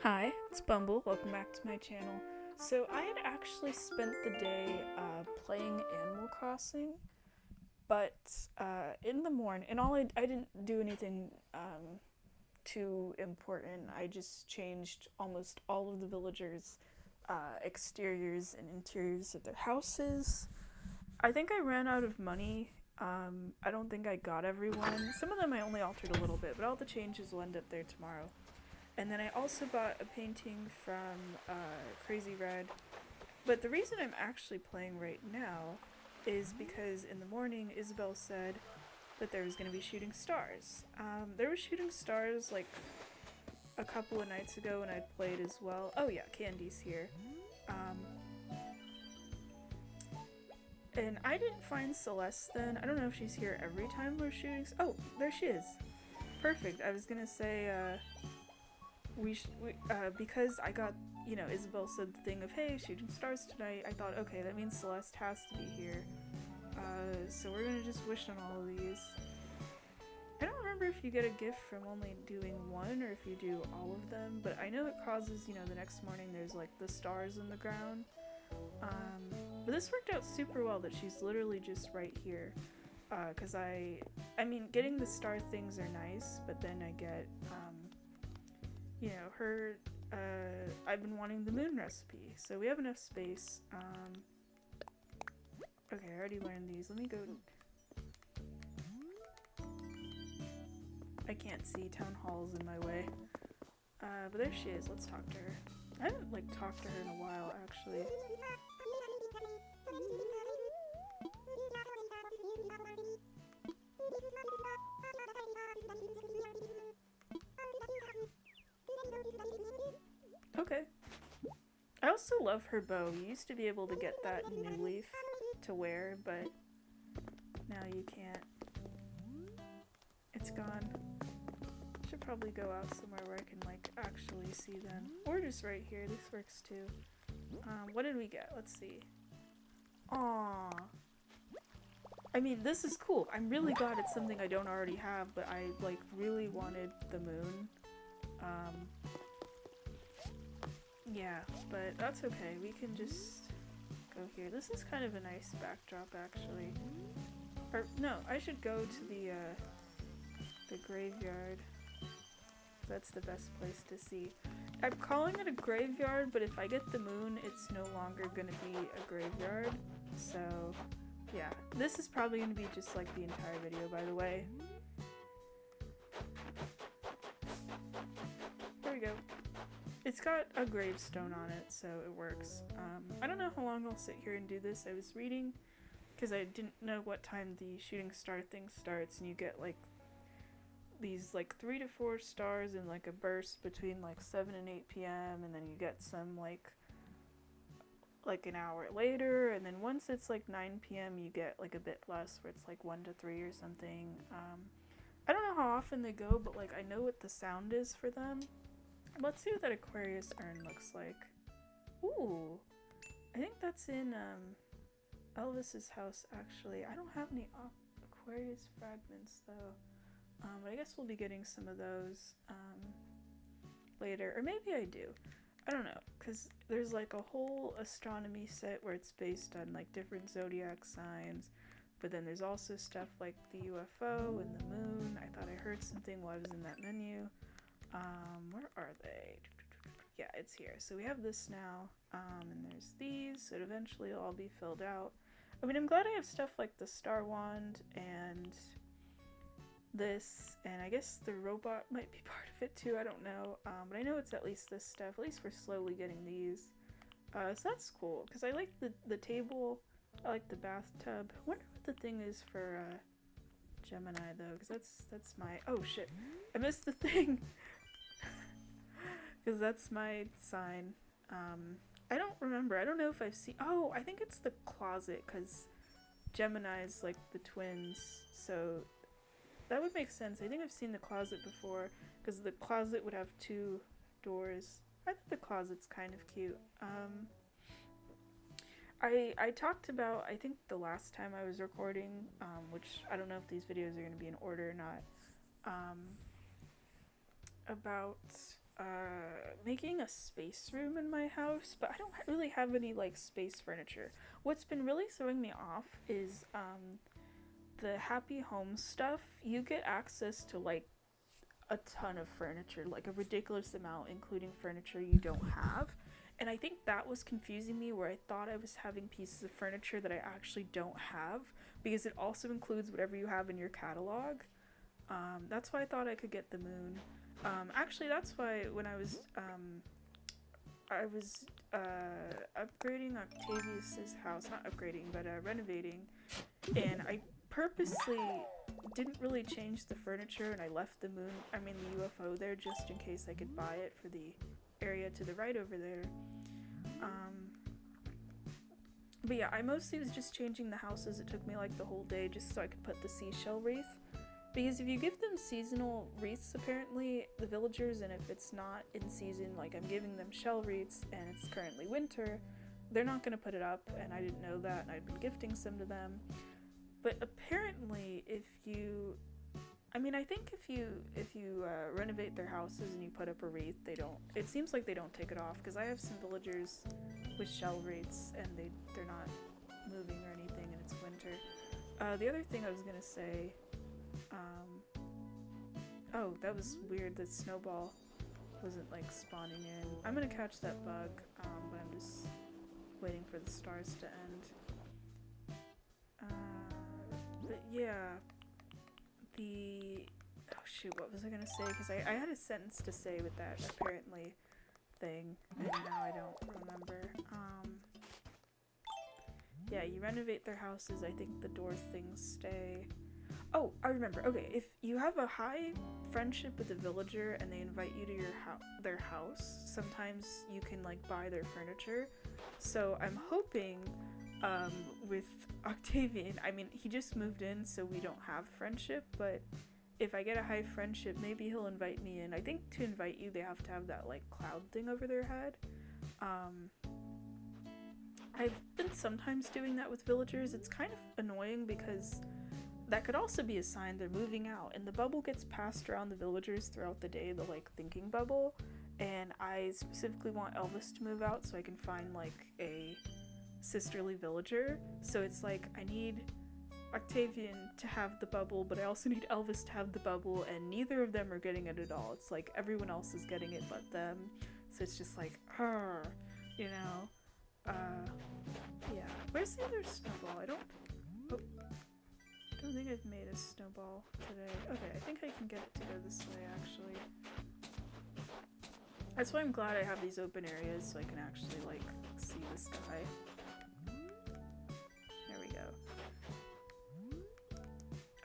Hi, it's Bumble. Welcome back to my channel. So I had actually spent the day playing Animal Crossing, but in the morning, and I didn't do anything too important. I just changed almost all of the villagers' exteriors and interiors of their houses. I think I ran out of money. I don't think I got everyone. Some of them I only altered a little bit, but all the changes will end up there tomorrow. And then I also bought a painting from Crazy Red. But the reason I'm actually playing right now is because in the morning Isabel said that there was going to be shooting stars. There was shooting stars like a couple of nights ago when I played as well. Oh yeah, Candy's here. And I didn't find Celeste then. I don't know if she's here every time we're shooting. Oh, there she is. Perfect. I was gonna say, because I got, Isabel said the thing of, hey, shooting stars tonight, I thought, okay, that means Celeste has to be here. So we're gonna just wish on all of these. I don't remember if you get a gift from only doing one or if you do all of them, but I know it causes, the next morning there's like the stars in the ground. But this worked out super well that she's literally just right here. Cause I mean, getting the star things are nice, but then I get, her, I've been wanting the moon recipe, so we have enough space. Okay, I already learned these. Let me go. I can't see, town hall's in my way. But there she is. Let's talk to her. I haven't talked to her in a while, actually. Okay. I also love her bow. You used to be able to get that new leaf to wear, but now you can't. It's gone. Should probably go out somewhere where I can actually see them. Or just right here. This works too. What did we get? Let's see. Aww. I mean, this is cool. I'm really glad it's something I don't already have, but I really wanted the moon. Yeah, but that's okay. We can just go here. This is kind of a nice backdrop, actually. Or no, I should go to the graveyard. That's the best place to see. I'm calling it a graveyard, but if I get the moon, it's no longer gonna be a graveyard. So, yeah. This is probably gonna be just like the entire video, by the way. There we go. It's got a gravestone on it, so it works. I don't know how long I'll sit here and do this. I was reading, because I didn't know what time the shooting star thing starts, and you get these 3 to 4 stars in a burst between 7 and 8 p.m. and then you get some an hour later, and then once it's 9 p.m. you get a bit less, where it's 1 to 3 or something. I don't know how often they go, but I know what the sound is for them. Let's see what that Aquarius urn looks like. Ooh, I think that's in Elvis's house, actually. I don't have any Aquarius fragments though. But I guess we'll be getting some of those later, or maybe I do. I don't know, because there's a whole astronomy set where it's based on different zodiac signs, but then there's also stuff like the UFO and the moon. I thought I heard something while I was in that menu. Where are they? Yeah, it's here. So we have this now, and there's these, so eventually it'll all be filled out. I mean, I'm glad I have stuff like the Star Wand and this, and I guess the robot might be part of it too, I don't know. But I know it's at least this stuff. At least we're slowly getting these. So that's cool, because I like the table, I like the bathtub. I wonder what the thing is for Gemini though, because that's my, oh shit, I missed the thing. Because that's my sign. I don't remember. I don't know if I've seen... Oh, I think it's the closet, because Gemini's the twins, so that would make sense. I think I've seen the closet before, because the closet would have 2 doors. I think the closet's kind of cute. I talked about, I think the last time I was recording, which I don't know if these videos are going to be in order or not, about making a space room in my house, but I don't really have any like space furniture. What's been really throwing me off is the Happy Home stuff. You get access to like a ton of furniture, like a ridiculous amount, including furniture you don't have. And I think that was confusing me, where I thought I was having pieces of furniture that I actually don't have, because it also includes whatever you have in your catalog. That's why I thought I could get the moon. Actually, that's why when I was upgrading Octavius's house, not upgrading, but renovating, and I purposely didn't really change the furniture, and I left the UFO there just in case I could buy it for the area to the right over there. But yeah, I mostly was just changing the houses. It took me like the whole day just so I could put the seashell wreath. Because if you give them seasonal wreaths, apparently, the villagers, and if it's not in season, like I'm giving them shell wreaths and it's currently winter, they're not going to put it up, and I didn't know that, and I'd been gifting some to them. But apparently, I think if you renovate their houses and you put up a wreath, it seems like they don't take it off, because I have some villagers with shell wreaths, and they're not moving or anything, and it's winter. The other thing I was going to say, oh, that was weird that Snowball wasn't like spawning in. I'm gonna catch that bug, but I'm just waiting for the stars to end. But yeah, oh shoot, what was I gonna say? Because I had a sentence to say with that apparently thing, and now I don't remember. Yeah, you renovate their houses. I think the door things stay. Oh, I remember. Okay, if you have a high friendship with a villager and they invite you to their house, sometimes you can like buy their furniture. So I'm hoping with Octavian, he just moved in, so we don't have friendship, but if I get a high friendship, maybe he'll invite me in. I think to invite you, they have to have that like cloud thing over their head. I've been sometimes doing that with villagers. It's kind of annoying because that could also be a sign they're moving out, and the bubble gets passed around the villagers throughout the day, the like thinking bubble, and I specifically want Elvis to move out so I can find like a sisterly villager. So it's like I need Octavian to have the bubble, but I also need Elvis to have the bubble, and neither of them are getting it at all. It's like everyone else is getting it but them, so it's just like, you know. Yeah. Where's the other snowball? I don't think I've made a snowball today. Okay, I think I can get it to go this way, actually. That's why I'm glad I have these open areas, so I can actually, like, see the sky. There we go.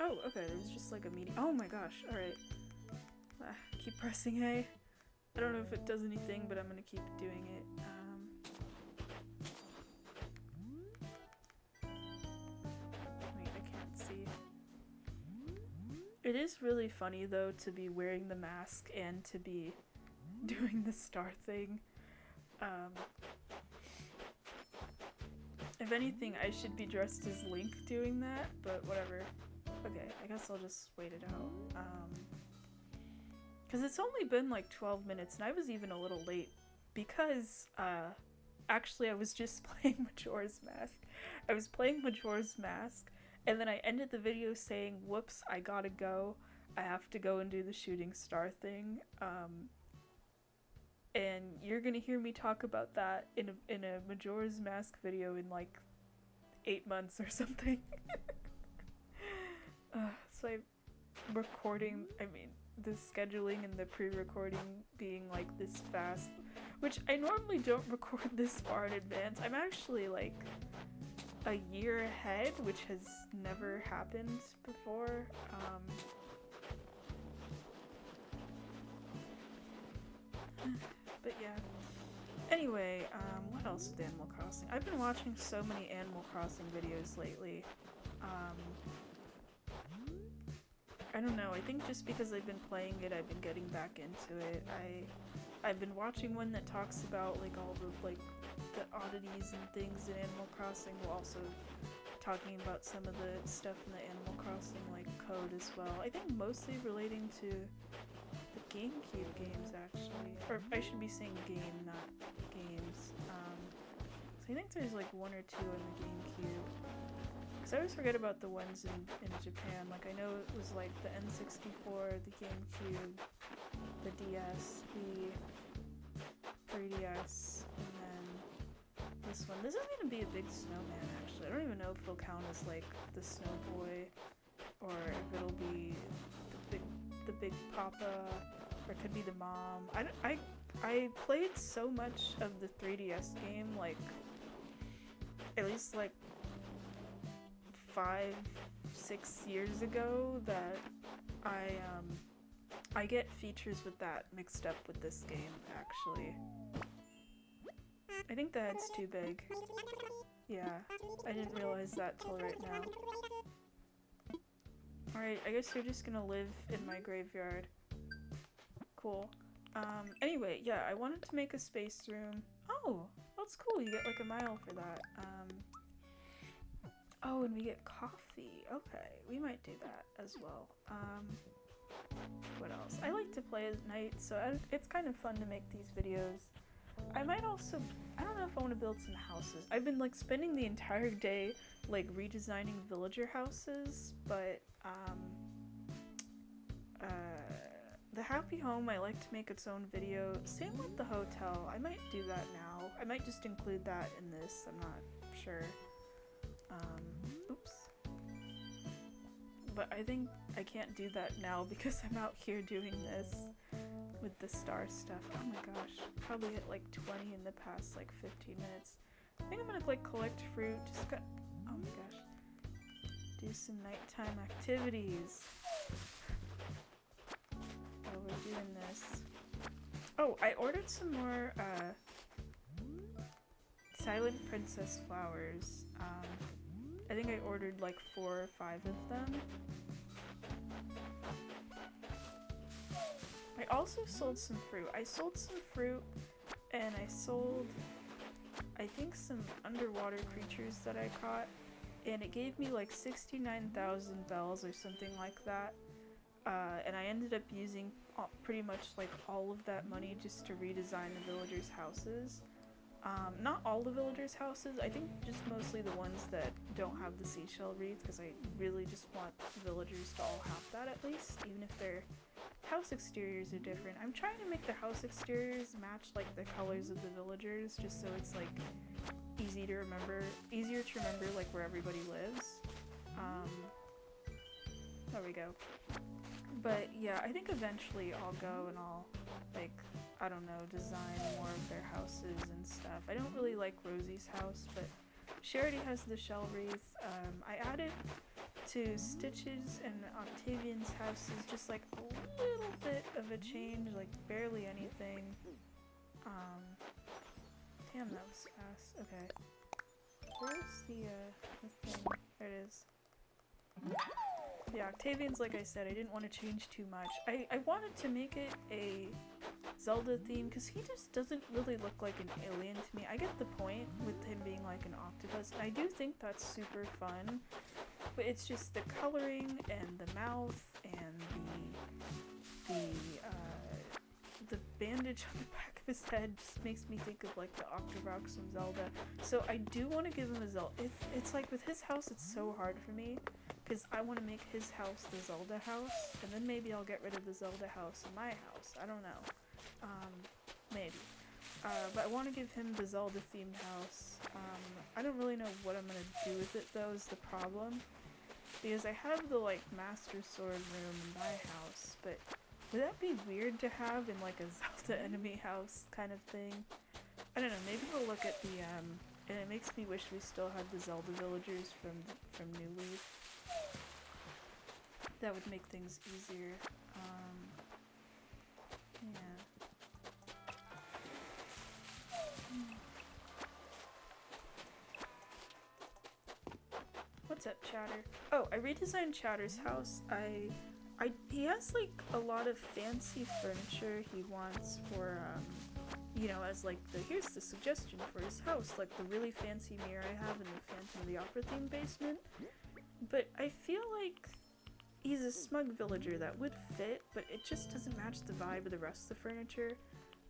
Oh, okay, there's just, like, a meeting. Oh my gosh, alright. Keep pressing A. I don't know if it does anything, but I'm gonna keep doing it. It is really funny, though, to be wearing the mask and to be doing the star thing. If anything, I should be dressed as Link doing that, but whatever. Okay, I guess I'll just wait it out. Because it's only been like 12 minutes, and I was even a little late because, actually I was just playing Majora's Mask. I was playing Majora's Mask, and then I ended the video saying, whoops, I gotta go. I have to go and do the shooting star thing. And you're gonna hear me talk about that in a Majora's Mask video in like 8 months or something. So I'm recording, the scheduling and the pre-recording being like this fast, which I normally don't record this far in advance. I'm actually like a year ahead, which has never happened before. But yeah. Anyway, what else with Animal Crossing? I've been watching so many Animal Crossing videos lately. I don't know, I think just because I've been playing it, I've been getting back into it. I've been watching one that talks about like all the like the oddities and things in Animal Crossing, while also talking about some of the stuff in the Animal Crossing like code as well. I think mostly relating to the GameCube games, actually. Or I should be saying game, not games. So I think there's like 1 or 2 on the GameCube. Because I always forget about the ones in Japan. Like, I know it was like the N64, the GameCube, the DS, the 3DS, and then this one. This is gonna be a big snowman, actually. I don't even know if it'll count as like the Snow Boy, or if it'll be the big Papa, or it could be the mom. I played so much of the 3DS game, like at least like 5-6 years ago, that I get features with that mixed up with this game, actually. I think the head's too big. Yeah, I didn't realize that till right now. Alright, I guess you're just gonna live in my graveyard. Cool. Anyway, yeah, I wanted to make a space room. Oh, that's cool, you get like a mile for that. Oh, and we get coffee. Okay, we might do that as well. What else? I like to play at night, so it's kind of fun to make these videos. I might also, I don't know if I want to build some houses. I've been like spending the entire day like redesigning villager houses, but the happy home, I like to make its own video. Same with the hotel. I might do that now. I might just include that in this. I'm not sure. Oops. But I think I can't do that now because I'm out here doing this with the star stuff. Oh my gosh. Probably hit like 20 in the past like 15 minutes. I think I'm gonna like collect fruit. Just got. Oh my gosh. Do some nighttime activities. While we're doing this. Oh, I ordered some more Silent Princess flowers. I think I ordered like 4 or 5 of them. I also sold some fruit. I sold some fruit, and I sold, I think, some underwater creatures that I caught, and it gave me like 69,000 bells or something like that. And I ended up using pretty much like all of that money just to redesign the villagers' houses. Not all the villagers' houses, I think just mostly the ones that don't have the seashell wreath, because I really just want villagers to all have that at least, even if their house exteriors are different. I'm trying to make the house exteriors match like the colors of the villagers, just so it's like easier to remember like where everybody lives. There we go. But yeah, I think eventually I'll go and I'll like, I don't know, design more of their houses and stuff. I don't really like Rosie's house, but she already has the shell wreath. I added to Stitch's and Octavian's houses just like a little bit of a change, like barely anything. Damn, that was fast. Okay. Where's the thing? There it is. Yeah, Octavian's, like I said, I didn't want to change too much. I wanted to make it a Zelda theme because he just doesn't really look like an alien to me. I get the point with him being like an octopus, and I do think that's super fun, but it's just the coloring and the mouth and the bandage on the back of his head just makes me think of like the Octoroks from Zelda. So I do want to give him a Zelda. It's like with his house, it's so hard for me because I want to make his house the Zelda house, and then maybe I'll get rid of the Zelda house in my house. I don't know. Maybe. But I want to give him the Zelda themed house. I don't really know what I'm going to do with it though is the problem. Because I have the like Master Sword room in my house, but would that be weird to have in like a Zelda enemy house kind of thing? I don't know, maybe we'll look at the and it makes me wish we still had the Zelda villagers from New Leaf. That would make things easier. Yeah. What's up, Chatter? Oh, I redesigned Chatter's house. He has like a lot of fancy furniture he wants for, you know, as like here's the suggestion for his house, like the really fancy mirror I have in the Phantom of the Opera theme basement. But I feel like he's a smug villager that would fit, but it just doesn't match the vibe of the rest of the furniture.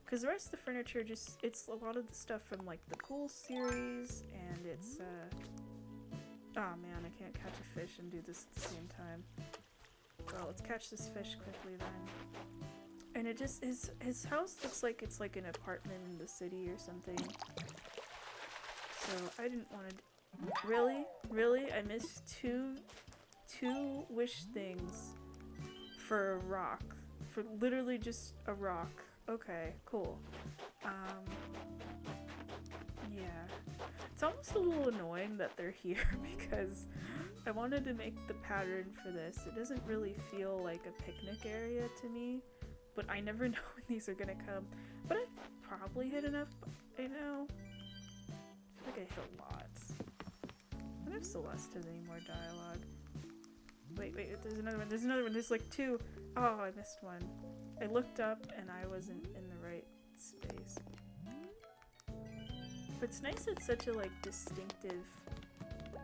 Because the rest of the furniture it's a lot of the stuff from like the Pool series, and it's, oh man, I can't catch a fish and do this at the same time. Well, let's catch this fish quickly then. And it just, his house looks like it's like an apartment in the city or something. So I didn't want to, really? I missed two wish things for a rock. For literally just a rock. Okay, cool. Yeah. It's almost a little annoying that they're here because I wanted to make the pattern for this. It doesn't really feel like a picnic area to me, but I never know when these are gonna come. But I probably hit enough, I know. I feel like I hit lots. I wonder if Celeste has any more dialogue. Wait, there's another one, there's like two. Oh, I missed one. I looked up and I wasn't in the right space. But it's nice it's such a like distinctive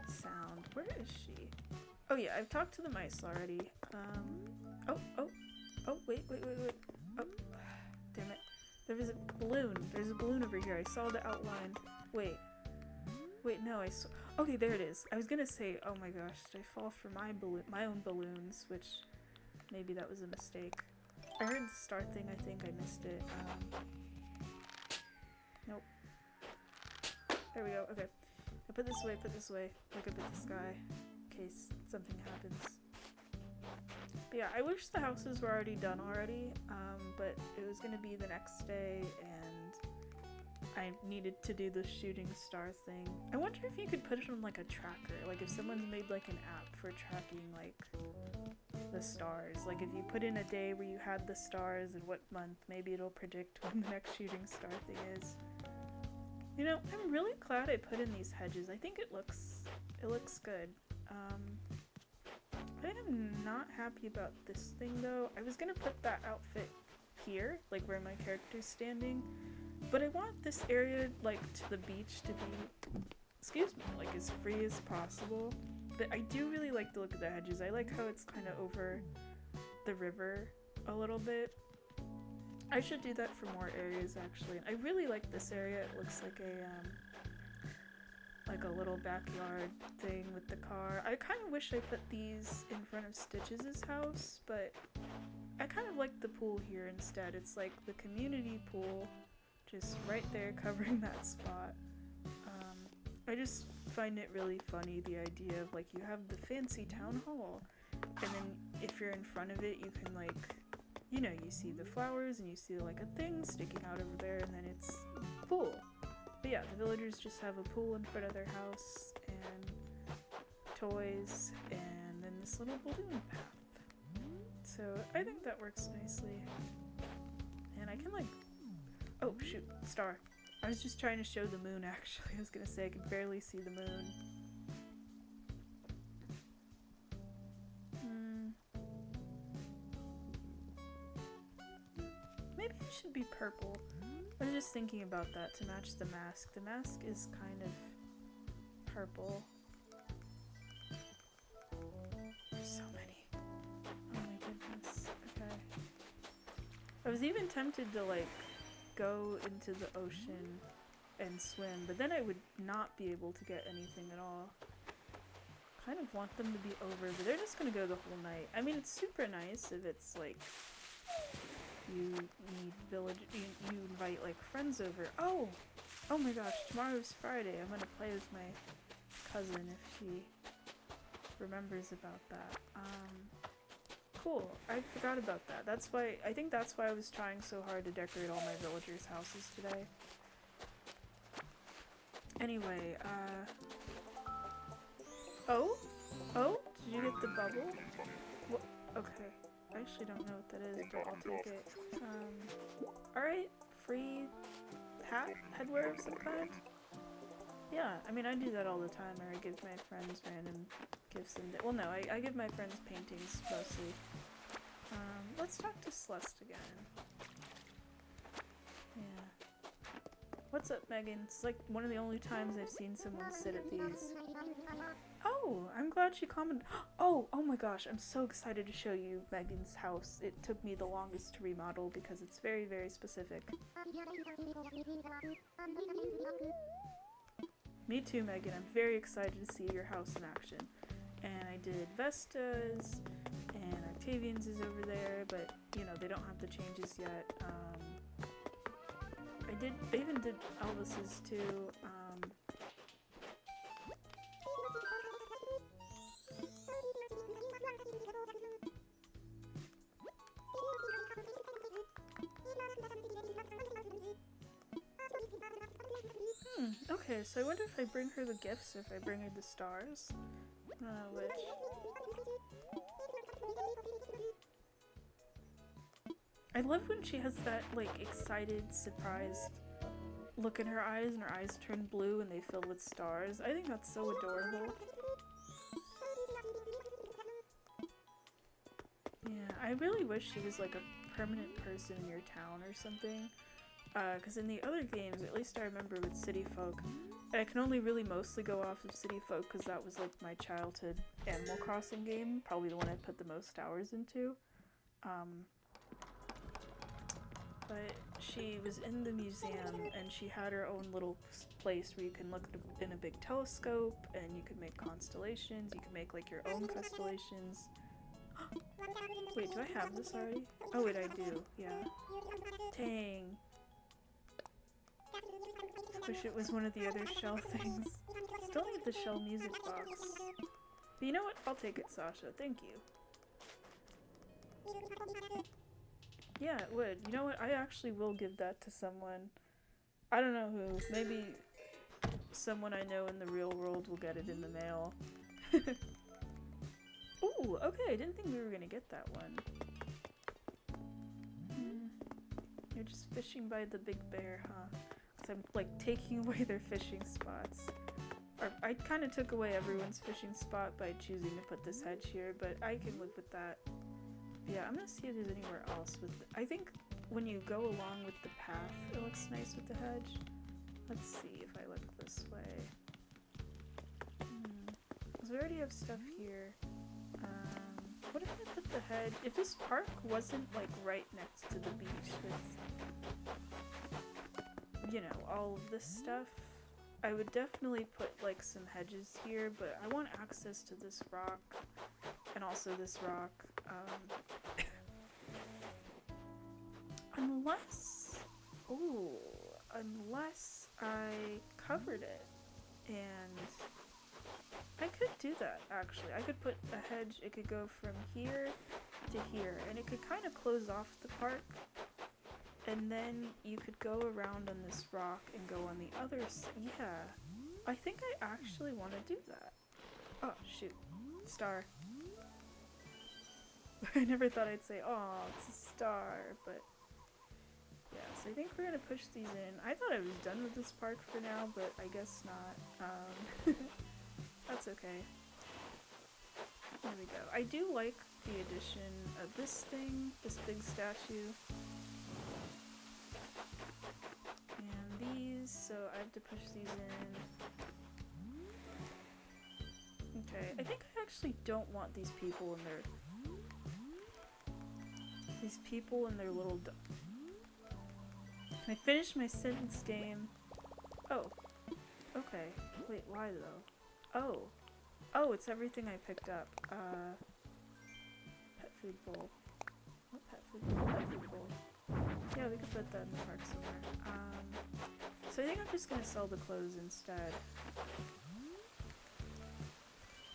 sound. Where is she? Oh yeah, I've talked to the mice already. Oh, wait. Oh, damn it. There was a balloon. There's a balloon over here. I saw the outline. Wait, no, I saw. Okay, there it is. I was gonna say, oh my gosh, did I fall for my own balloons, which maybe that was a mistake. I heard the star thing, I think I missed it. Nope. There we go, okay. I put this away, look up at the sky, in case something happens. But yeah, I wish the houses were already done already, but it was gonna be the next day, and I needed to do the shooting star thing. I wonder if you could put it on like a tracker, like if someone's made like an app for tracking like the stars. Like if you put in a day where you had the stars and what month, maybe it'll predict when the next shooting star thing is. You know, I'm really glad I put in these hedges. I think it looks good. I think I'm not happy about this thing though. I was gonna put that outfit here, like where my character's standing, but I want this area, like, to the beach to be, excuse me, like, as free as possible. But I do really like the look of the hedges. I like how it's kind of over the river a little bit. I should do that for more areas, actually. I really like this area. It looks like a little backyard thing with the car. I kind of wish I put these in front of Stitches' house, but I kind of like the pool here instead. It's like the community pool, just right there covering that spot. I just find it really funny, the idea of like you have the fancy town hall, and then if you're in front of it you can like, you know, you see the flowers and you see like a thing sticking out over there, and then it's pool. But yeah, the villagers just have a pool in front of their house and toys and then this little balloon path. So I think that works nicely. And I can like, oh shoot, star. I was just trying to show the moon actually. I was gonna say I could barely see the moon. Maybe it should be purple. I was just thinking about that to match the mask. The mask is kind of purple. There's so many. Oh my goodness. Okay. I was even tempted to like go into the ocean and swim, but then I would not be able to get anything at all. Kind of want them to be over, but they're just gonna go the whole night. I mean, it's super nice if it's like you invite like friends over. Oh my gosh, tomorrow's Friday. I'm gonna play with my cousin if she remembers about that. Cool. I forgot about that. I think that's why I was trying so hard to decorate all my villagers' houses today. Anyway, Oh? Did you get the bubble? What? Okay. I actually don't know what that is, but I'll take it. Alright. Free headwear of some kind? Yeah, I mean, I do that all the time, or I give my friends random gifts and well, no, I give my friends paintings, mostly. Let's talk to Celeste again. Yeah. What's up, Megan? It's like one of the only times I've seen someone sit at these. Oh, Oh, I'm glad she commented. Oh my gosh, I'm so excited to show you Megan's house. It took me the longest to remodel because it's very, very specific. Me too, Megan. I'm very excited to see your house in action. And I did Vesta's, and Octavian's is over there, but, you know, they don't have the changes yet. I even did Elvis's too. Okay, so I wonder if I bring her the gifts or if I bring her the stars. Which? I love when she has that, like, excited, surprised look in her eyes and her eyes turn blue and they fill with stars. I think that's so adorable. Yeah, I really wish she was, like, a permanent person in your town or something. Because in the other games, at least I remember with City Folk, and I can only really mostly go off of City Folk because that was like my childhood Animal Crossing game, probably the one I put the most hours into. But she was in the museum and she had her own little place where you can look in a big telescope and you could make constellations, you could make like your own constellations. Wait, do I have this already? Oh wait, I do, yeah. Dang. Wish it was one of the other shell things. Still need the shell music box. But you know what? I'll take it, Sasha. Thank you. Yeah, it would. You know what? I actually will give that to someone. I don't know who. Maybe someone I know in the real world will get it in the mail. Ooh, okay. I didn't think we were gonna get that one. You're just fishing by the big bear, huh? I'm like taking away their fishing spots. Or I kind of took away everyone's fishing spot by choosing to put this hedge here, but I can live with that. Yeah, I'm gonna see if there's anywhere else with I think when you go along with the path, it looks nice with the hedge. Let's see if I look this way. Because we already have stuff here. What if I put the hedge? If this park wasn't like right next to the beach with, you know, all of this stuff, I would definitely put like some hedges here, but I want access to this rock and also this rock. Unless I covered it, and I could do that actually. I could put a hedge, it could go from here to here, and it could kind of close off the park. And then you could go around on this rock and go on the other side. Yeah, I think I actually want to do that. Oh, shoot. Star. I never thought I'd say, oh, it's a star, but yeah, so I think we're going to push these in. I thought I was done with this park for now, but I guess not. That's okay. There we go. I do like the addition of this thing, this big statue. And these, so I have to push these in. Okay, I think I actually don't want these people in their little Can I finish my sentence game? Oh. Okay. Wait, why though? Oh. Oh, it's everything I picked up. Pet food bowl. What pet food bowl? Pet food bowl. Yeah, we could put that in the park somewhere. So I think I'm just gonna sell the clothes instead.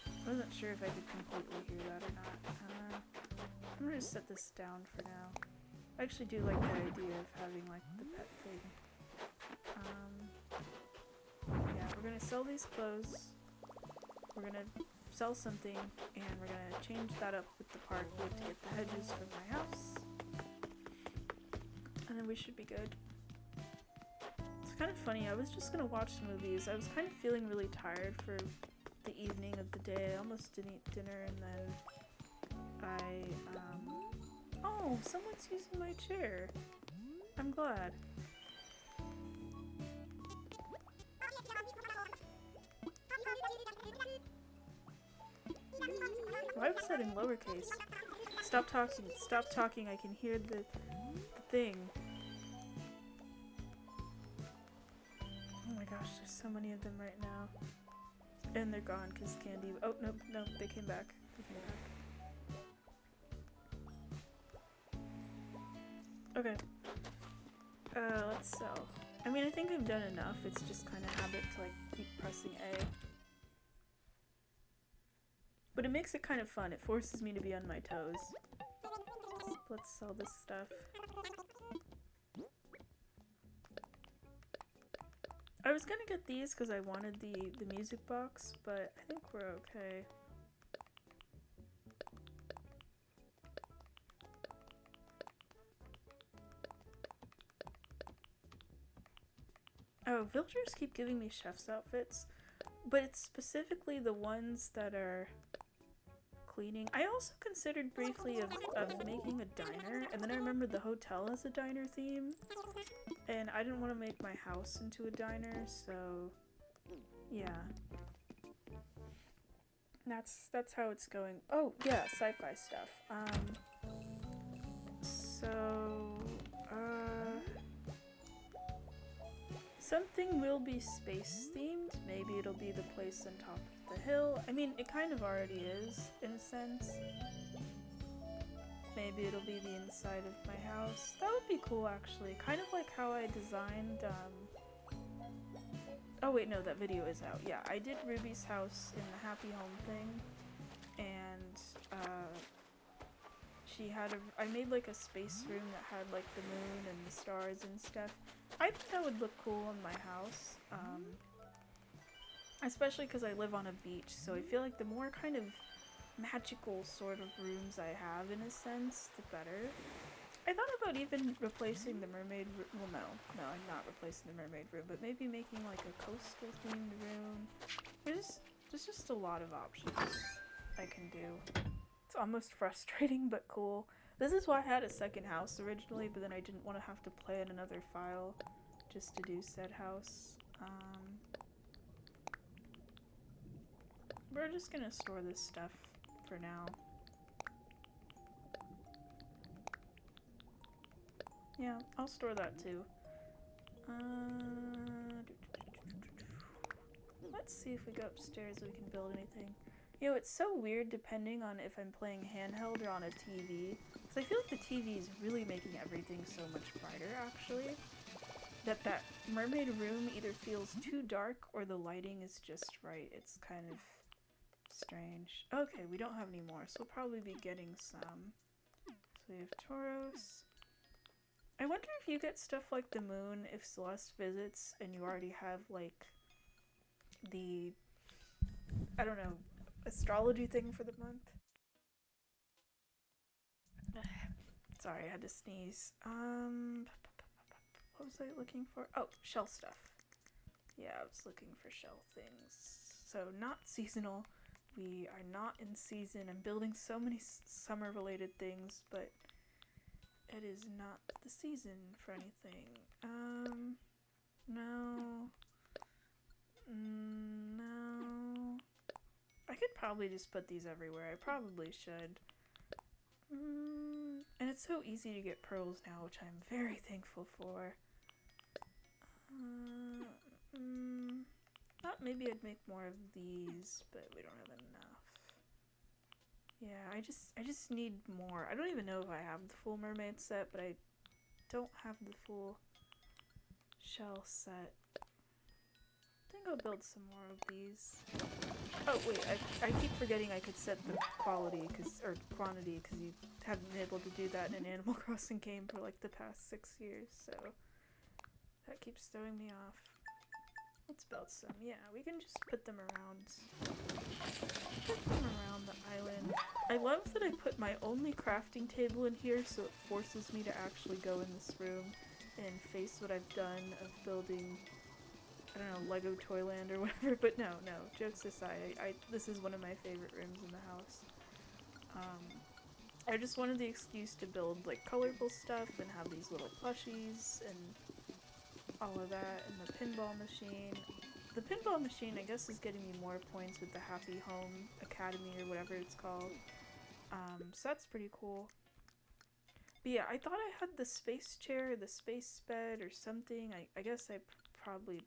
I wasn't sure if I could completely hear that or not. I'm gonna just set this down for now. I actually do like the idea of having like the pet thing. Yeah, we're gonna sell these clothes. We're gonna sell something, and we're gonna change that up with the park wood to get the hedges from my house. And then we should be good. It's kind of funny, I was just gonna watch movies. I was kind of feeling really tired for the evening of the day. I almost didn't eat dinner, and then oh, someone's using my chair. I'm glad. said in lowercase. Stop talking. Stop talking. I can hear the thing. Oh my gosh, there's so many of them right now. And they're gone because Candy... Oh, no, no, they came back. They came back. Okay. Let's sell. I mean, I think I've done enough. It's just kind of habit to, like, keep pressing A. But it makes it kind of fun. It forces me to be on my toes. Let's sell this stuff. I was gonna get these because I wanted the music box, but I think we're okay. Oh, villagers keep giving me chef's outfits, but it's specifically the ones that are cleaning. I also considered briefly of making a diner, and then I remembered the hotel has a diner theme, and I didn't want to make my house into a diner, so yeah. That's how it's going. Oh, yeah, sci-fi stuff. Something will be space themed. Maybe it'll be the place on top of the hill. I mean, it kind of already is, in a sense. Maybe it'll be the inside of my house. That would be cool, actually. Kind of like how I designed, oh wait, no, that video is out. Yeah, I did Ruby's house in the Happy Home thing, and, I made like a space room that had like the moon and the stars and stuff. I think that would look cool on my house, especially because I live on a beach, so I feel like the more kind of magical sort of rooms I have, in a sense, the better. I thought about even replacing the mermaid room. Well, no, I'm not replacing the mermaid room, but maybe making like a coastal themed room. There's just a lot of options I can do. It's almost frustrating, but cool. This is why I had a second house originally, but then I didn't want to have to play in another file just to do said house. We're just gonna store this stuff for now. Yeah, I'll store that too. Let's see if we go upstairs we can build anything. You know, it's so weird depending on if I'm playing handheld or on a TV. Because I feel like the TV is really making everything so much brighter, actually. That mermaid room either feels too dark or the lighting is just right. It's kind of strange. Okay, we don't have any more, so we'll probably be getting some. So we have Tauros. I wonder if you get stuff like the moon if Celeste visits and you already have, like, the, I don't know, astrology thing for the month. Sorry, I had to sneeze. What was I looking for? Oh, shell stuff. Yeah, I was looking for shell things. So, not seasonal. We are not in season. I'm building so many summer-related things, but it is not the season for anything. No. No. I could probably just put these everywhere. I probably should. And it's so easy to get pearls now, which I'm very thankful for. Thought maybe I'd make more of these, but we don't have enough. Yeah, I just need more. I don't even know if I have the full mermaid set, but I don't have the full shell set. I think I'll build some more of these. Oh wait, I keep forgetting I could set the quality, or quantity, because you haven't been able to do that in an Animal Crossing game for like the past 6 years, so that keeps throwing me off. Let's build some. Yeah, we can just put them around. Put them around the island. I love that I put my only crafting table in here, so it forces me to actually go in this room and face what I've done of building, I don't know, Lego Toyland or whatever, but no, jokes aside, this is one of my favorite rooms in the house. I just wanted the excuse to build, like, colorful stuff and have these little plushies and all of that, and the pinball machine. The pinball machine, I guess, is getting me more points with the Happy Home Academy or whatever it's called. So that's pretty cool. But yeah, I thought I had the space chair, the space bed, or something. I guess I probably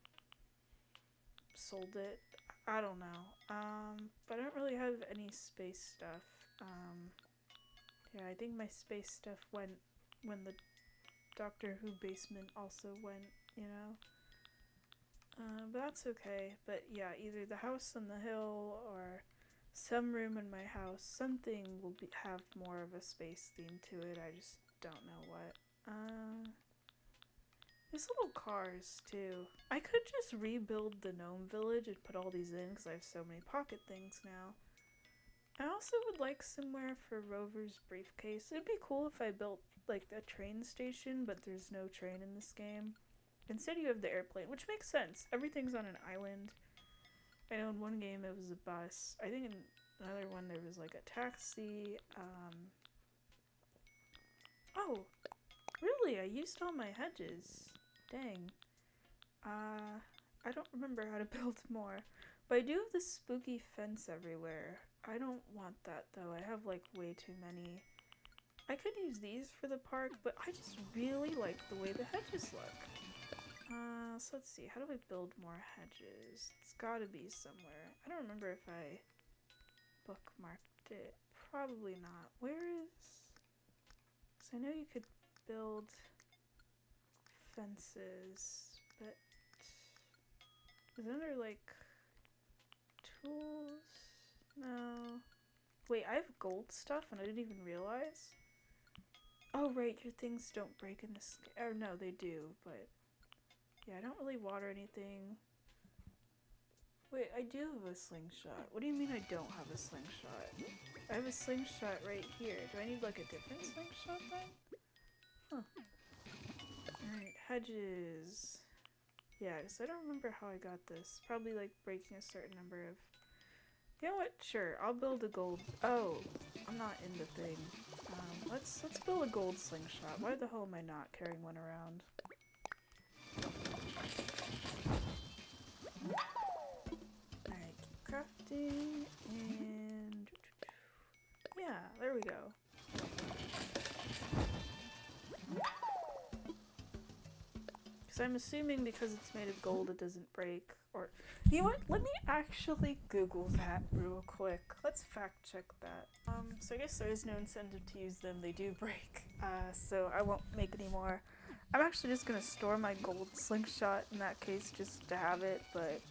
sold it. I don't know. But I don't really have any space stuff. Yeah, I think my space stuff went when the Doctor Who basement also went, you know? But that's okay. But yeah, either the house on the hill or some room in my house, something will have more of a space theme to it. I just don't know what. These little cars too. I could just rebuild the gnome village and put all these in because I have so many pocket things now. I also would like somewhere for Rover's briefcase. It'd be cool if I built like a train station, but there's no train in this game. Instead you have the airplane, which makes sense. Everything's on an island. I know in one game it was a bus. I think in another one there was like a taxi. Oh, really? I used all my hedges. Dang. I don't remember how to build more. But I do have this spooky fence everywhere. I don't want that though. I have like way too many. I could use these for the park, but I just really like the way the hedges look. So let's see. How do I build more hedges? It's gotta be somewhere. I don't remember if I bookmarked it. Probably not. Where is... So I know you could build fences, but is it under like tools? No. Wait, I have gold stuff and I didn't even realize? Oh right, your things don't break in this... Or no, they do, but... Yeah, I don't really water anything. Wait, I do have a slingshot. What do you mean I don't have a slingshot? I have a slingshot right here. Do I need like a different slingshot then? Huh. Alright, hedges. Yeah, because I don't remember how I got this. Probably like breaking a certain number of... You know what? Sure, I'll build a gold... Oh, I'm not in the thing. Let's build a gold slingshot. Why the hell am I not carrying one around? Alright, keep crafting, and... Yeah, there we go. Because I'm assuming because it's made of gold it doesn't break, or... You know what? Let me actually Google that real quick. Let's fact check that. So I guess there is no incentive to use them. They do break, so I won't make any more. I'm actually just gonna store my gold slingshot in that case just to have it, but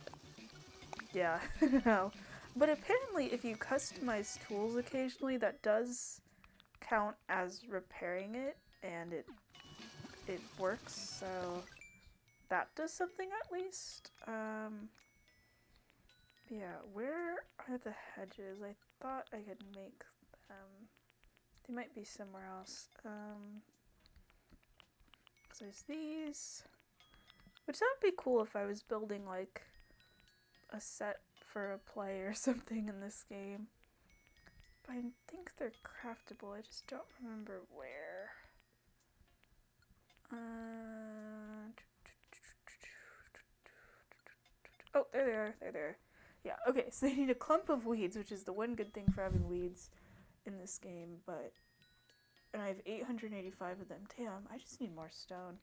yeah, no. But apparently if you customize tools occasionally, that does count as repairing it, and it works, so that does something at least. Yeah, where are the hedges? I thought I could make them. They might be somewhere else. So there's these. Which that would be cool if I was building like a set for a play or something in this game. But I think they're craftable. I just don't remember where. Oh, there they are. There they are. Yeah, okay, so they need a clump of weeds, which is the one good thing for having weeds in this game, but... And I have 885 of them. Damn, I just need more stone.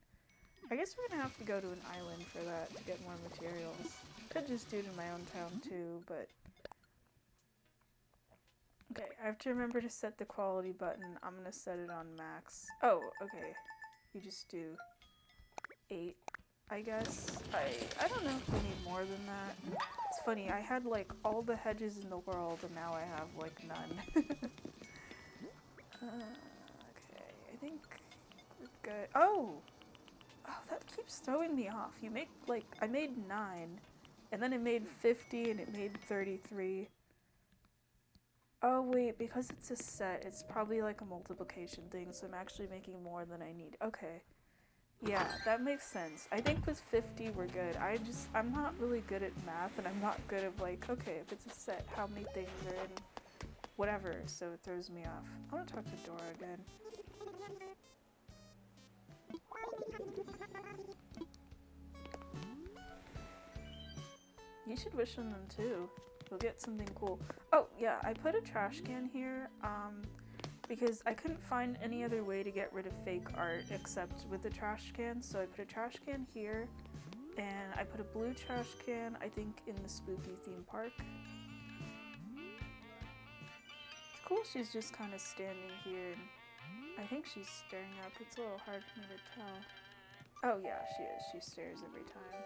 I guess we're gonna have to go to an island for that to get more materials. Could just do it in my own town too, but... Okay, I have to remember to set the quality button. I'm gonna set it on max. Oh, okay. You just do 8, I guess. I don't know if we need more than that. It's funny, I had like all the hedges in the world and now I have like none. Okay, I think we're good. Oh, that keeps throwing me off. You make like, I made 9 and then it made 50 and it made 33. Oh wait, because it's a set, it's probably like a multiplication thing, so I'm actually making more than I need. Okay. Yeah, that makes sense. I think with 50 we're good. I'm not really good at math, and I'm not good at like, okay, if it's a set, how many things are in whatever, so it throws me off. I want to talk to Dora again. You should wish on them too. We'll get something cool. Oh, yeah, I put a trash can here. because I couldn't find any other way to get rid of fake art except with the trash can. So I put a trash can here, and I put a blue trash can, I think, in the spooky theme park. It's cool she's just kind of standing here, and I think she's staring up. It's a little hard for me to tell. Oh yeah, she is. She stares every time.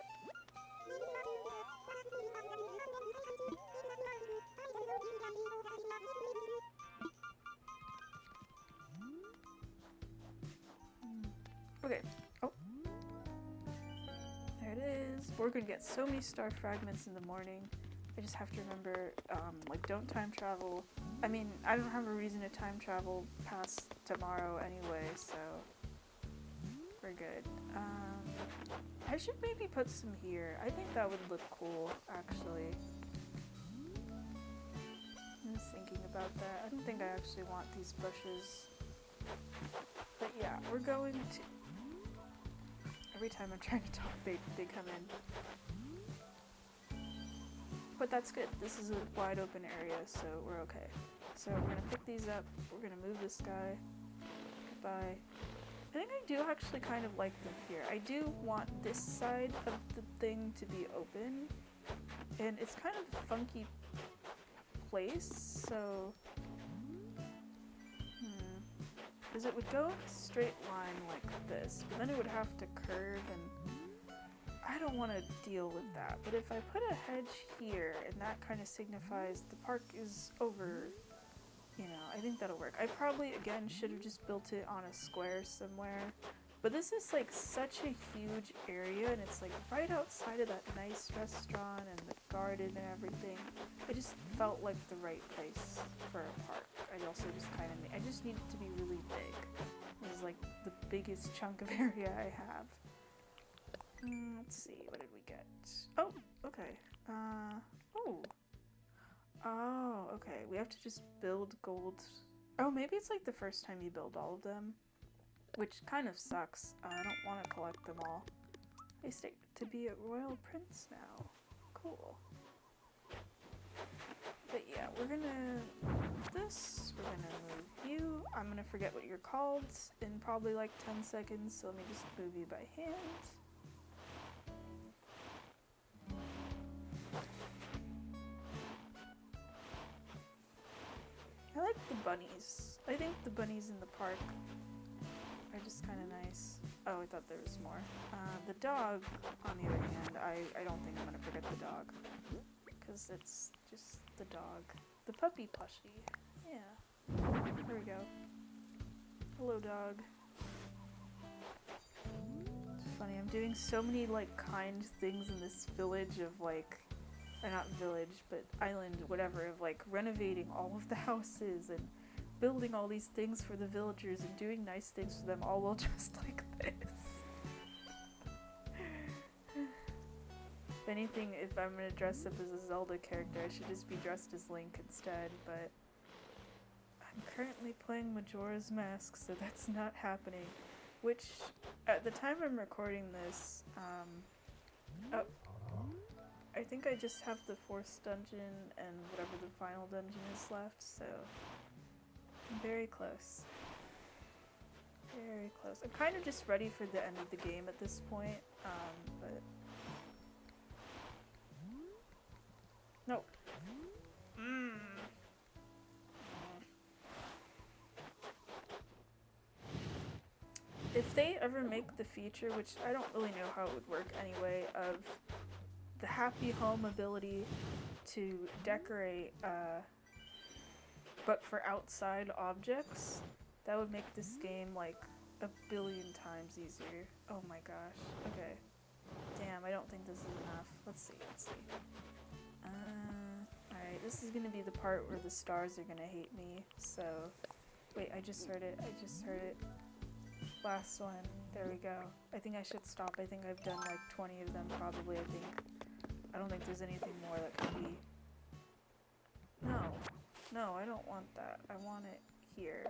Okay. Oh. There it is. We're gonna get so many star fragments in the morning. I just have to remember, like, don't time travel. I mean, I don't have a reason to time travel past tomorrow anyway, so we're good. I should maybe put some here. I think that would look cool, actually. I'm just thinking about that. I don't think I actually want these bushes. But yeah, we're going to... Every time I'm trying to talk, they come in. But that's good. This is a wide open area, so we're okay. So we're gonna pick these up. We're gonna move this guy. Goodbye. I think I do actually kind of like them here. I do want this side of the thing to be open. And it's kind of a funky place, so... Because it would go in a straight line like this, but then it would have to curve, and I don't want to deal with that. But if I put a hedge here, and that kind of signifies the park is over, you know, I think that'll work. I probably, again, should have just built it on a square somewhere. But this is like such a huge area, and it's like right outside of that nice restaurant and the garden and everything. It just felt like the right place for a park. I also just kind of, I just need it to be really big. This is like the biggest chunk of area I have. Let's see, what did we get? Oh, okay. Oh, okay. We have to just build gold. Oh, maybe it's like the first time you build all of them. Which kind of sucks. I don't want to collect them all. I stay to be a royal prince now. Cool. But yeah, we're gonna move this. We're gonna move you. I'm gonna forget what you're called in probably like 10 seconds, so let me just move you by hand. I like the bunnies. I think the bunnies in the park are just kind of nice. Oh, I thought there was more. The dog, on the other hand, I don't think I'm gonna forget the dog. Because it's just the dog. The puppy plushie. Yeah. There we go. Hello, dog. It's funny, I'm doing so many, like, kind things in this village of, like, or not village, but island, whatever, of, like, renovating all of the houses and building all these things for the villagers and doing nice things for them, all while just like this. If anything, if I'm gonna dress up as a Zelda character, I should just be dressed as Link instead, but I'm currently playing Majora's Mask, so that's not happening. Which, at the time I'm recording this, I think I just have the 4th dungeon and whatever the final dungeon is left, so I'm very close. Very close. I'm kind of just ready for the end of the game at this point, but... No. If they ever make the feature, which I don't really know how it would work anyway, of the happy home ability to decorate, but for outside objects, that would make this game like a billion times easier. Oh my gosh. Okay. Damn, I don't think this is enough. Let's see. Alright, this is gonna be the part where the stars are gonna hate me, so... Wait, I just heard it. Last one. There we go. I think I should stop. I think I've done like 20 of them probably, I don't think there's anything more that could be... No, I don't want that. I want it here.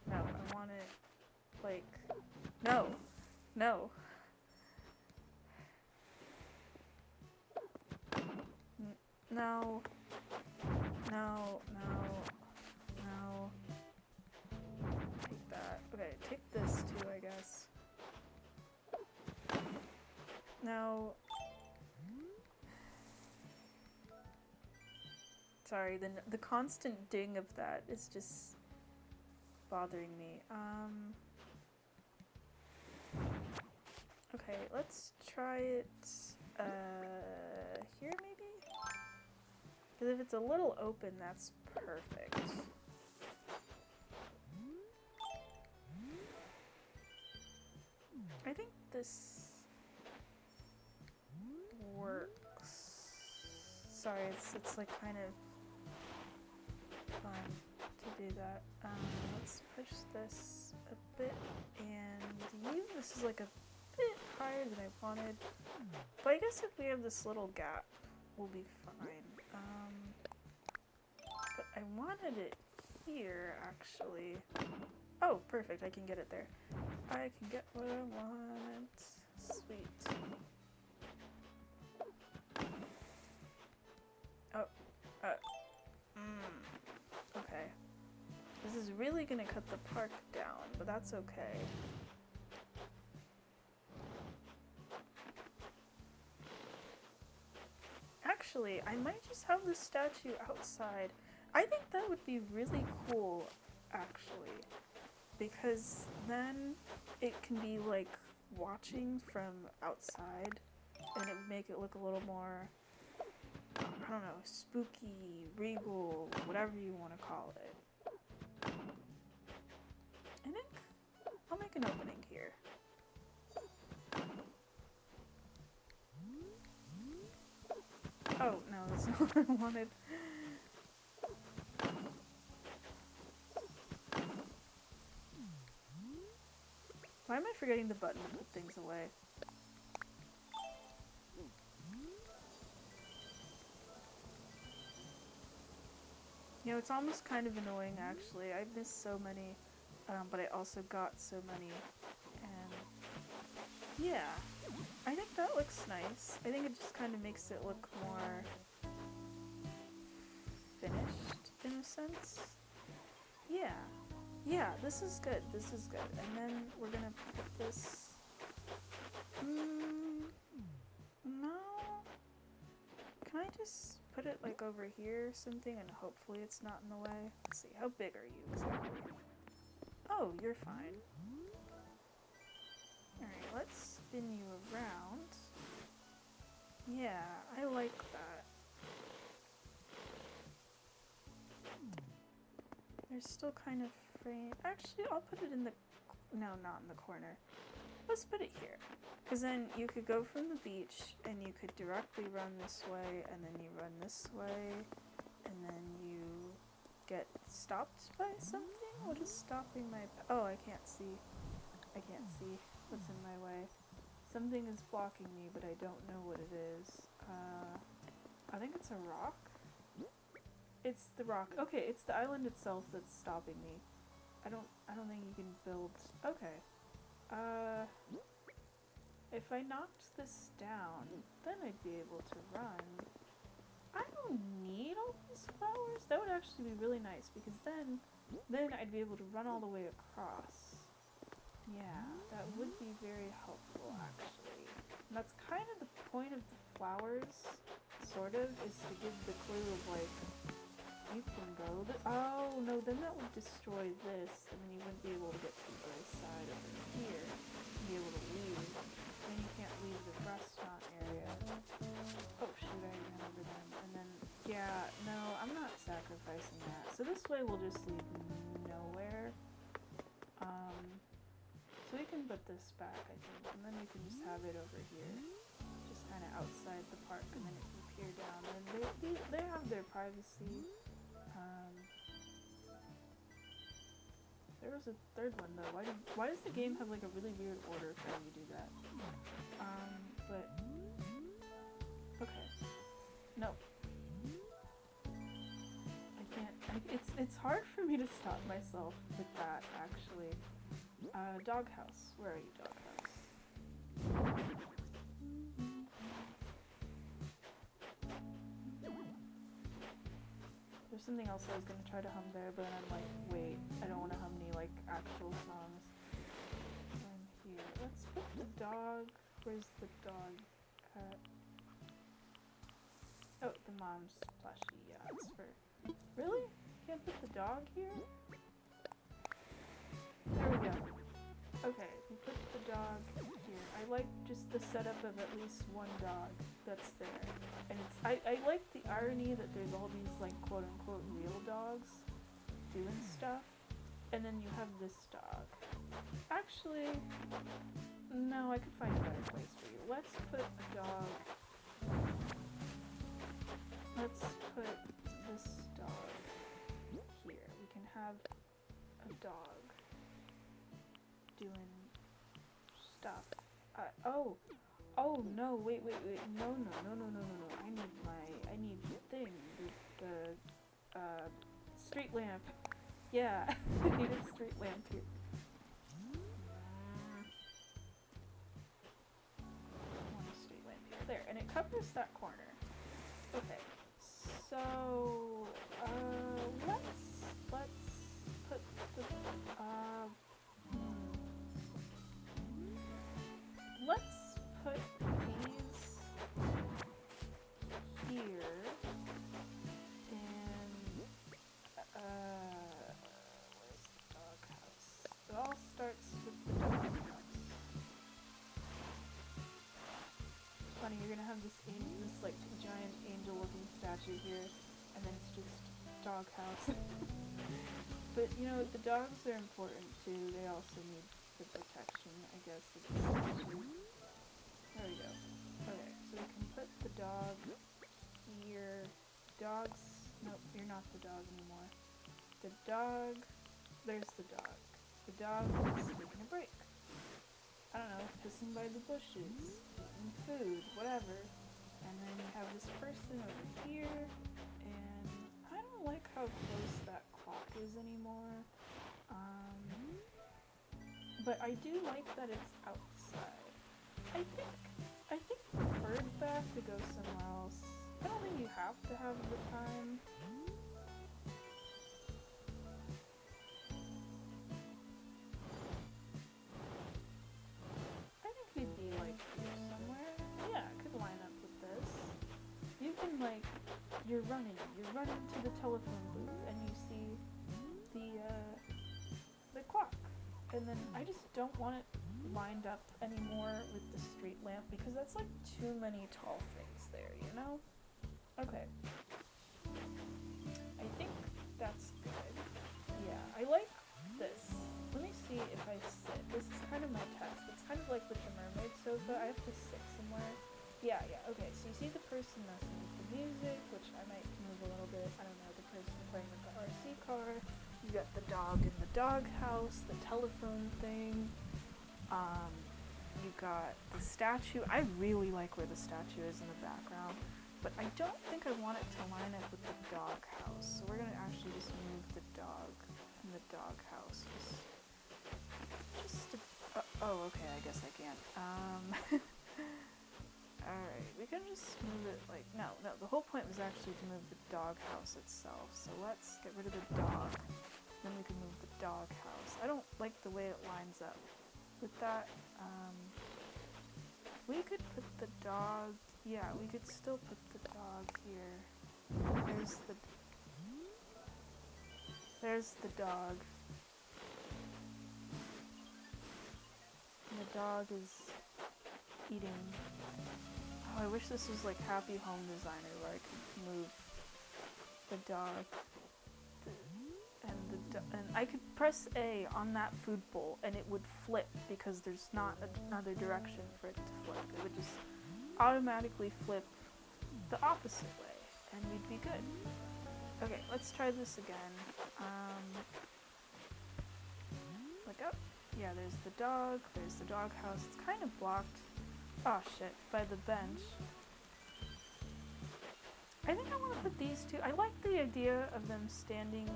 No, I want it, like... No! No. Now, sorry, the constant ding of that is just bothering me. Okay, let's try it here maybe? Because if it's a little open, that's perfect. I think this works. Sorry, it's like kind of fun to do that. Let's push this a bit and this is like a bit higher than I wanted. But I guess if we have this little gap, we'll be fine. But I wanted it here actually. Oh, perfect, I can get it there. I can get what I want. Sweet. Oh, okay. This is really gonna cut the park down, but that's okay. Actually, I might just have the statue outside. I think that would be really cool, actually. Because then it can be like watching from outside and it would make it look a little more, I don't know, spooky, regal, whatever you want to call it. I think I'll make an opening here. Oh, no, that's not what I wanted. Why am I forgetting the button to put things away? You know, it's almost kind of annoying actually. I missed so many, but I also got so many. And yeah, I think that looks nice. I think it just kind of makes it look more finished in a sense. Yeah. Yeah, this is good. This is good. And then we're gonna put this. No. Can I just put it like over here or something and hopefully it's not in the way? Let's see. How big are you exactly? Oh, you're fine. Alright, let's spin you around. Yeah, I like that. There's still kind of frame. Actually, I'll put it in the. No, not in the corner. Let's put it here. Because then you could go from the beach and you could directly run this way and then you run this way and then you get stopped by something? What is stopping my. Oh, I can't see. I can't see what's in my way. Something is blocking me, but I don't know what it is. I think it's a rock. It's the rock. Okay, it's the island itself that's stopping me. I don't think you can build. Okay. If I knocked this down, then I'd be able to run. I don't need all these flowers. That would actually be really nice because then I'd be able to run all the way across. Yeah, that would be very helpful actually. And that's kind of the point of the flowers, sort of, is to give the clue of like, you can go. Oh no, then that would destroy this, and then you wouldn't be able to get to the other side over here and be able to leave. Then you can't leave the restaurant area. Oh shoot, I remember them. And then, yeah, no, I'm not sacrificing that. So this way we'll just leave nowhere. So we can put this back, I think, and then we can just have it over here, just kind of outside the park, and then it can peer down. And they have their privacy. There was a third one though. Why does the game have like a really weird order for how you do that? But okay. No. I can't. It's hard for me to stop myself with that actually. Doghouse. Where are you, doghouse? There's something else I was gonna try to hum there, but then I'm like, wait, I don't want to hum any like actual songs. I'm here. Let's put the dog. Where's the dog? mom's plushie. Yeah, it's for... Really? Can't put the dog here? There we go. Okay, we put the dog here. I like just the setup of at least one dog that's there. And it's I like the irony that there's all these like quote-unquote real dogs doing stuff. And then you have this dog. Actually, no, I could find a better place for you. Let's put a dog... Let's put this dog here. We can have a dog doing stuff. Oh no, wait, no. I need the thing, the street lamp. Yeah, I need a street lamp here. I want a street lamp here. There, and it covers that corner. Okay, so, let's put the, let's put these here, and, where's the doghouse? It all starts with the doghouse. It's funny, you're gonna have this like giant angel-looking statue here, and then it's just doghouse. But you know, the dogs are important too. They also need the protection, I guess, of the statue. There we go. Okay, so we can put the dog here. Dogs. Nope, you're not the dog anymore. The dog. There's the dog. The dog is taking a break. I don't know, pissing by the bushes, eating food, whatever. And then you have this person over here, and I don't like how close that clock is anymore. But I do like that it's outside. I think the bird bath to go somewhere else. I don't think you have to have the time. I think he'd be like here somewhere. Yeah, it could line up with this. You can like, you're running to the telephone booth and you see the clock. And then I just don't want it lined up anymore with the street lamp because that's like too many tall things there, you know? Okay. I think that's good. Yeah, I like this. Let me see if I sit. This is kind of my test. It's kind of like with the mermaid sofa. I have to sit somewhere. Yeah, okay. So you see the person messing with the music, which I might move a little bit. I don't know, the person playing with the RC car. You got the dog in the doghouse, the telephone thing. You got the statue. I really like where the statue is in the background, but I don't think I want it to line up with the doghouse. So we're gonna actually just move the dog in the doghouse. Oh, okay. I guess I can't. Alright, we can just move it like, no, the whole point was actually to move the doghouse itself. So let's get rid of the dog. Then we can move the doghouse. I don't like the way it lines up with that. We could put the dog, yeah, we could still put the dog here. There's the dog. And the dog is eating. Oh, I wish this was like Happy Home Designer where I could move the dog. And I could press A on that food bowl and it would flip because there's not another direction for it to flip. It would just automatically flip the opposite way and we'd be good. Okay, let's try this again. Look up. Yeah, there's the dog, there's the doghouse. It's kind of blocked, oh shit, by the bench. I think I want to put these two. I like the idea of them standing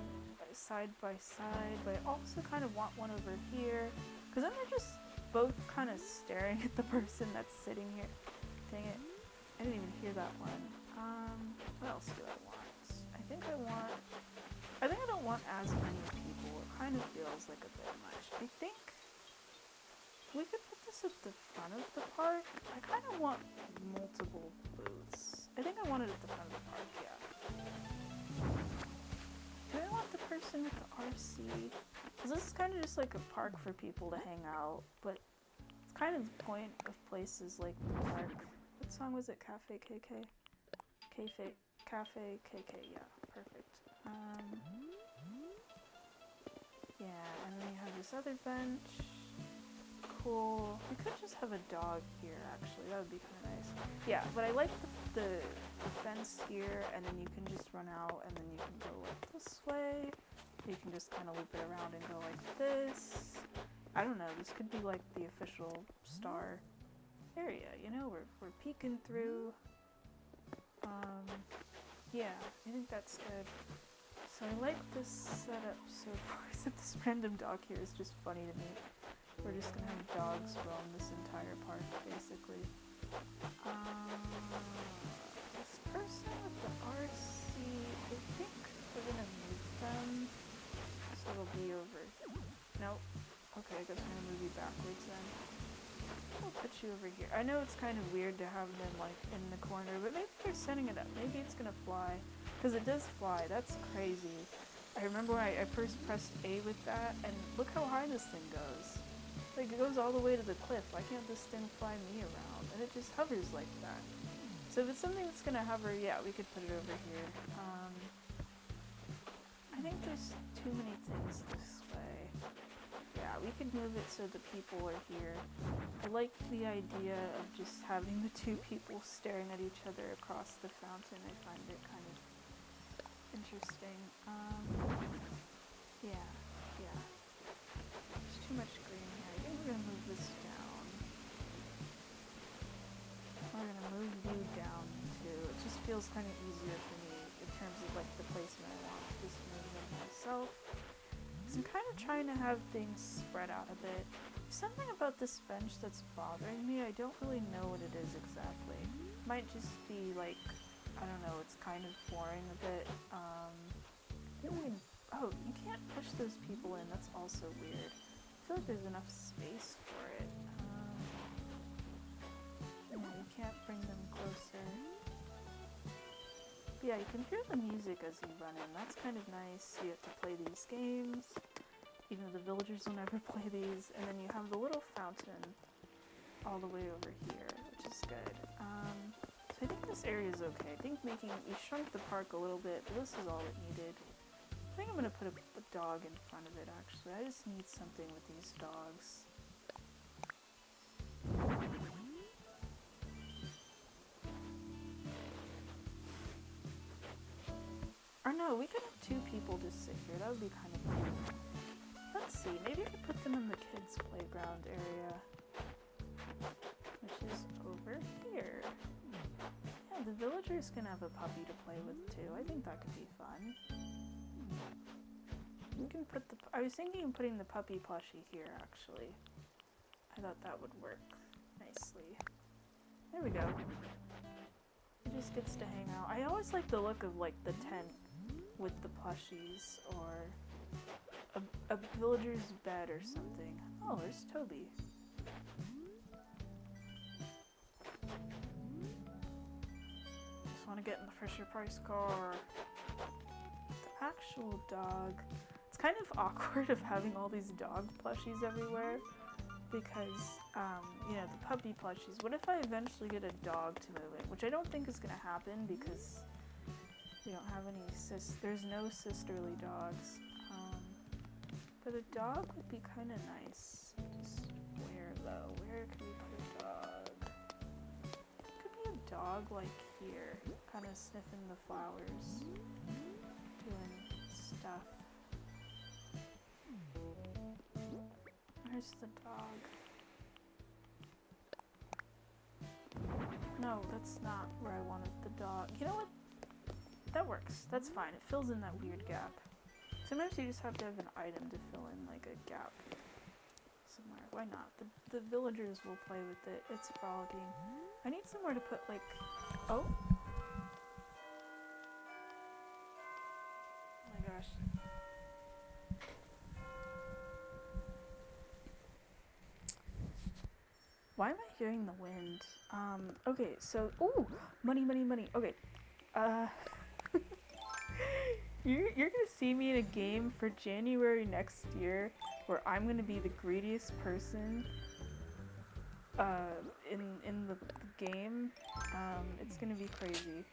side by side, but I also kind of want one over here, because then they're just both kind of staring at the person that's sitting here. Dang it. I didn't even hear that one. What else do I want? I think I don't want as many people. It kind of feels like a bit much. I think we could put this at the front of the park. I kind of want multiple booths. I think I want it at the front of the park, yeah. RC. Because this is kind of just like a park for people to hang out, but it's kind of the point of places like the park. What song was it? Cafe KK? Cafe KK, yeah, perfect. Yeah, and then you have this other bench. Cool. We could just have a dog here, actually. That would be kind of nice. Yeah, but I like the fence here, and then you can just run out, and then you can go like this way. You can just kind of loop it around and go like this. I don't know. This could be like the official star area. You know, we're peeking through. Yeah, I think that's good. So I like this setup so far. Except this random dog here is just funny to me. We're just gonna have dogs roam this entire park, basically. This person with the RC, I think we're gonna move them. So it'll be over. Nope. Okay, I guess I'm gonna move you backwards then. I'll put you over here. I know it's kind of weird to have them like in the corner, but maybe they're setting it up. Maybe it's gonna fly. Because it does fly. That's crazy. I remember when I first pressed A with that, and look how high this thing goes. Like, it goes all the way to the cliff. Why can't this thing fly me around? And it just hovers like that. So if it's something that's gonna hover, yeah, we could put it over here. I think there's too many things this way. Yeah, we could move it so the people are here. I like the idea of just having the two people staring at each other across the fountain. I find it kind of interesting. Yeah. There's too much green here. I think we're gonna move this down. We're gonna move you down too. It just feels kind of easier for me in terms of like the placement I want to just move them myself. I'm kind of trying to have things spread out a bit. There's something about this bench that's bothering me. I don't really know what it is exactly. Might just be like, I don't know, it's kind of boring a bit. Oh, you can't push those people in. That's also weird. I feel like there's enough space for it. Yeah, you can't bring them closer. Yeah, you can hear the music as you run in. That's kind of nice. You have to play these games, even though the villagers will never play these. And then you have the little fountain all the way over here, which is good. So I think this area is okay. I think you shrunk the park a little bit, but this is all it needed. I think I'm going to put a dog in front of it, actually. I just need something with these dogs. Or no, we could have two people just sit here. That would be kind of cool. Let's see, maybe I could put them in the kids' playground area, which is over here. Yeah, the villagers can have a puppy to play with too. I think that could be fun. We can put I was thinking of putting the puppy plushie here, actually. I thought that would work nicely. There we go. It just gets to hang out. I always like the look of like the tent with the plushies, or a villager's bed or something. Oh, there's Toby. Just want to get in the Fisher Price car. The actual dog. It's kind of awkward of having all these dog plushies everywhere, because, you know, the puppy plushies. What if I eventually get a dog to move it? Which I don't think is going to happen, because we don't have any there's no sisterly dogs. But a dog would be kind of nice. Just where, though? Where could we put a dog? Could be a dog, like, here. Kind of sniffing the flowers. Doing stuff. Where's the dog? No, that's not where I wanted the dog. You know what? That works. That's fine. It fills in that weird gap. Sometimes you just have to have an item to fill in like a gap somewhere. Why not? The villagers will play with it. It's frolicking. I need somewhere to put like... Oh! Oh my gosh. Why am I hearing the wind? Okay, so... Ooh! Money, money, money. Okay. You're gonna see me in a game for January next year where I'm gonna be the greediest person in the game. It's gonna be crazy.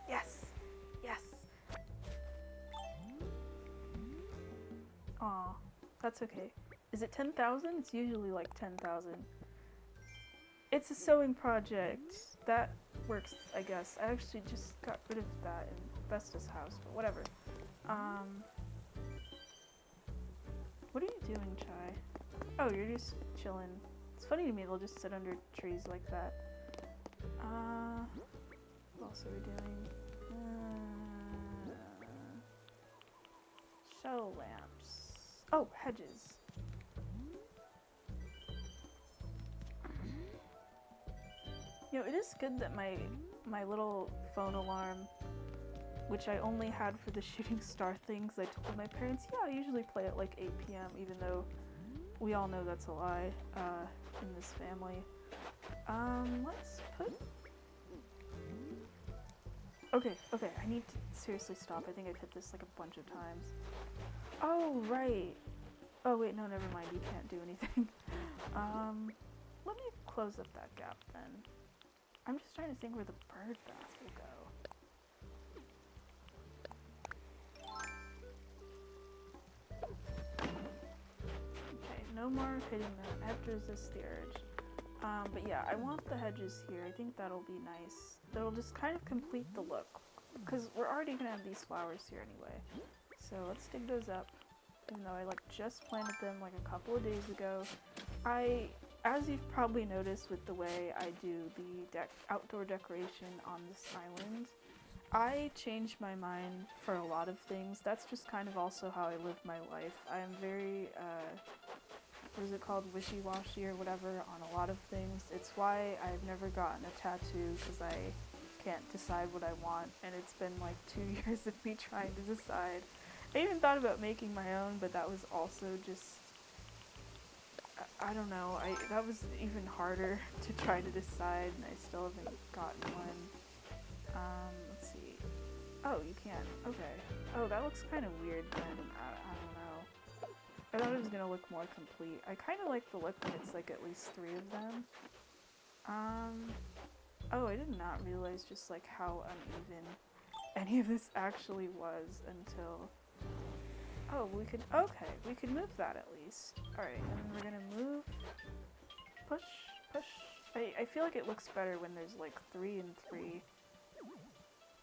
Yes! Yes! Aw, that's okay. Is it 10,000? It's usually like 10,000. It's a sewing project. That works, I guess. I actually just got rid of that in Vesta's house, but whatever. What are you doing, Chai? Oh, you're just chilling. It's funny to me they'll just sit under trees like that. What else are we doing? Shell lamps. Oh, hedges. You know, it is good that my little phone alarm, which I only had for the shooting star things, I told my parents, yeah, I usually play at like 8 p.m., even though we all know that's a lie in this family. Let's put... Okay, I need to seriously stop. I think I've hit this like a bunch of times. Oh, right. Oh, wait, no, never mind. You can't do anything. Let me close up that gap then. I'm just trying to think where the bird bath will go. Okay, no more hitting that. I have to resist the urge. But yeah, I want the hedges here. I think that'll be nice. That'll just kind of complete the look. Because we're already going to have these flowers here anyway. So let's dig those up. Even though I like just planted them like a couple of days ago. As you've probably noticed with the way I do the outdoor decoration on this island, I change my mind for a lot of things. That's just kind of also how I live my life. I am very, what is it called, wishy-washy or whatever on a lot of things. It's why I've never gotten a tattoo, because I can't decide what I want, and it's been like 2 years of me trying to decide. I even thought about making my own, but that was also just, I don't know, that was even harder to try to decide, and I still haven't gotten one. Let's see. Oh, you can. Okay. Oh, that looks kind of weird then. I don't know. I thought it was gonna look more complete. I kind of like the look when it's like at least 3 of them. Oh, I did not realize just like how uneven any of this actually was until... Oh, we could move that at least. Alright, and then we're gonna move, push. I feel like it looks better when there's like 3 and 3.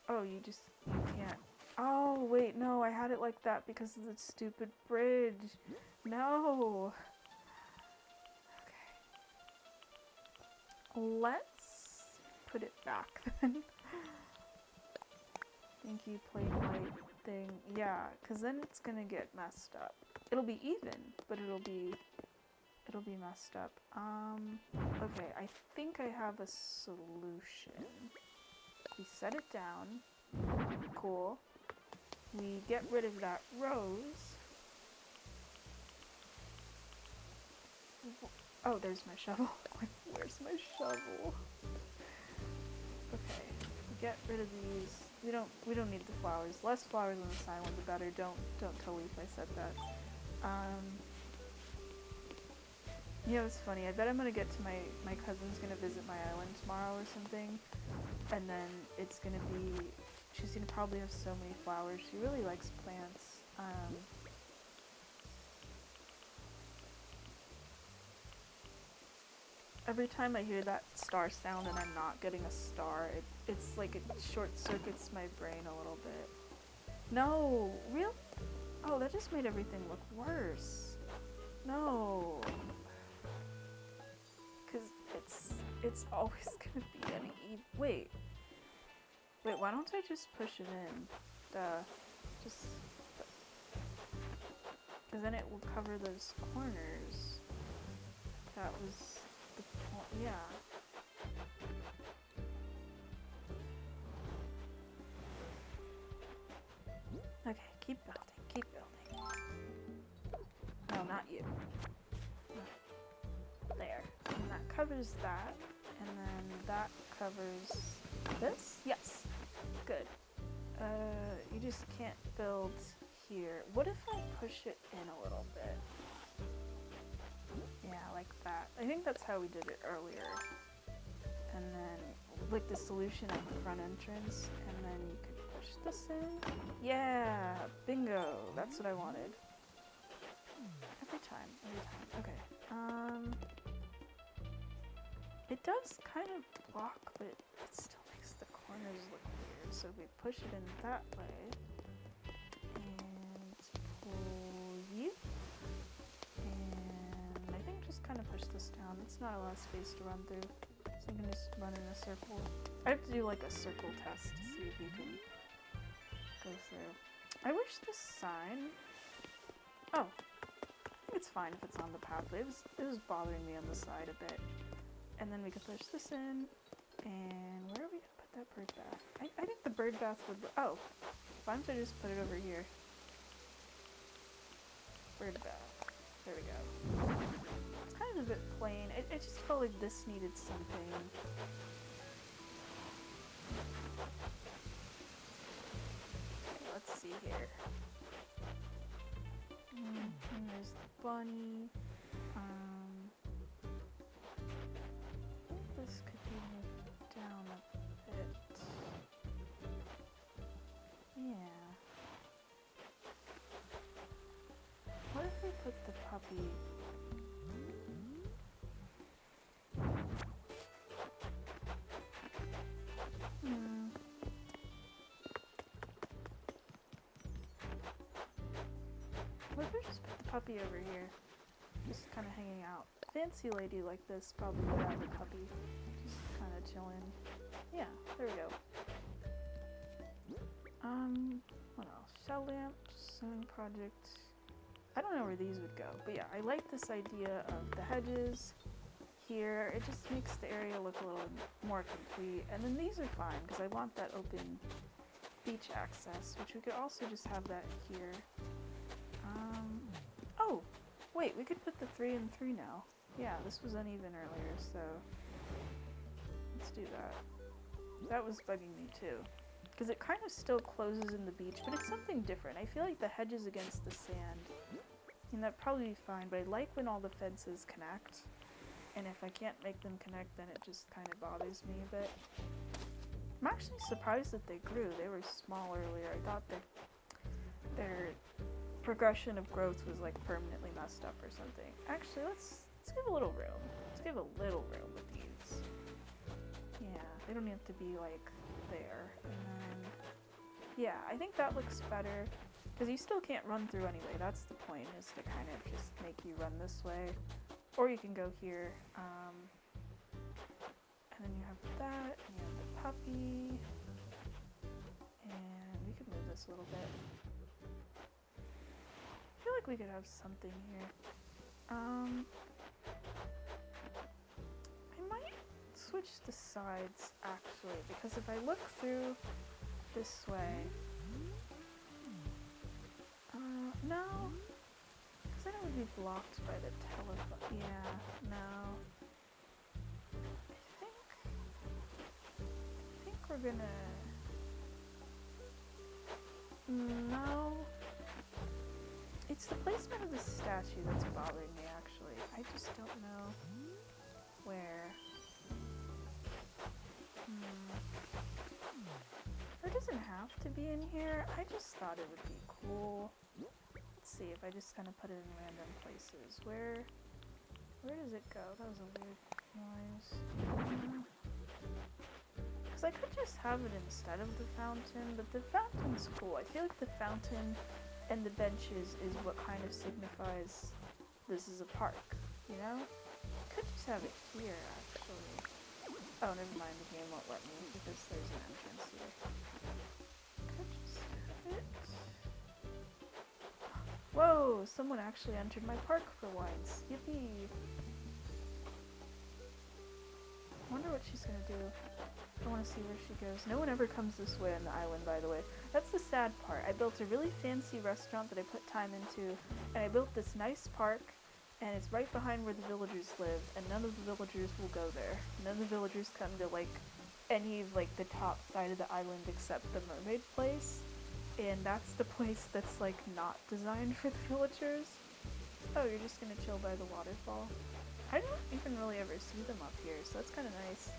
Oh, you can't. Oh, wait, no, I had it like that because of the stupid bridge. No. Okay. Let's put it back then. Thank you, plain white thing. Yeah, because then it's gonna get messed up. It'll be even, but it'll be messed up. Okay, I think I have a solution. We set it down. Cool. We get rid of that rose. Oh, there's my shovel. Where's my shovel? Okay, get rid of these. We don't need the flowers. Less flowers on this island, the better. Don't tell Leaf I said that. You know, it's funny. I bet I'm gonna get to my cousin's gonna visit my island tomorrow or something, and then it's gonna be. She's gonna probably have so many flowers. She really likes plants. Every time I hear that star sound and I'm not getting a star, it's like it short circuits my brain a little bit. No, really? Oh, that just made everything look worse. No. Cause it's always gonna be an even. Wait, why don't I just push it in? Cause then it will cover those corners. That was the point, yeah. Okay, keep building. No, not you. There. And that covers that. And then that covers this? Yes. Good. you just can't build here. What if I push it in a little bit? Yeah, like that. I think that's how we did it earlier. And then, like the solution at the front entrance, and then you could push this in. Yeah, bingo. That's what I wanted. Every time. Okay. It does kind of block, but it still makes the corners look weird. So we push it in that way, and pull you, and I think just kind of push this down. It's not a lot of space to run through, so you can just run in a circle. I have to do like a circle test to see if you can go through. I wish this sign. Oh, I think it's fine if it's on the pathway. It was bothering me on the side a bit. And then we could push this in, and where are we gonna put that bird bath? I think the bird bath would, oh, why don't I just put it over here? Bird bath, there we go. It's kind of a bit plain, it just felt like this needed something. Okay, let's see here. And there's the bunny. This could be moved down a bit. Yeah. What if we put the puppy? What if we just put the puppy over here? Just kind of hanging out. Fancy lady like this probably would have a puppy. Just kind of chilling. Yeah, there we go. What else? Shell lamp, sewing project. I don't know where these would go, but yeah, I like this idea of the hedges here. It just makes the area look a little more complete. And then these are fine because I want that open beach access, which we could also just have that here. Oh, wait, we could put the 3 and 3 now. Yeah, this was uneven earlier, so let's do that. That was bugging me too, because it kind of still closes in the beach, but it's something different. I feel like the hedges against the sand, and that'd probably be fine, but I like when all the fences connect, and if I can't make them connect, then it just kind of bothers me a bit. I'm actually surprised that they grew. They were small earlier. I thought that their progression of growth was like permanently messed up or something. Actually, let's give a little room. Let's give a little room with these. Yeah, they don't have to be like there. And then, yeah, I think that looks better because you still can't run through anyway. That's the point, is to kind of just make you run this way, or you can go here. And then you have that, and you have the puppy, and we could move this a little bit. I feel like we could have something here. I might switch the sides actually, because if I look through this way, no, because then it would be blocked by the telephone. Yeah, no. I think we're gonna, no. It's the placement of the statue that's bothering me, actually. I just don't know where. It doesn't have to be in here. I just thought it would be cool. Let's see if I just kind of put it in random places. Where does it go? That was a weird noise. Because I could just have it instead of the fountain, but the fountain's cool. I feel like the fountain and the benches is what kind of signifies this is a park, you know? I could just have it here, actually. Oh, never mind, the game won't let me because there's an entrance here. Could just have it. Whoa, someone actually entered my park for once. Yippee! I wonder what she's gonna do. I want to see where she goes. No one ever comes this way on the island, by the way. That's the sad part. I built a really fancy restaurant that I put time into, and I built this nice park, and it's right behind where the villagers live, and none of the villagers will go there. None of the villagers come to, like, any of like the top side of the island except the mermaid place. And that's the place that's like not designed for the villagers. Oh, you're just gonna chill by the waterfall. I don't even really ever see them up here, so that's kind of nice.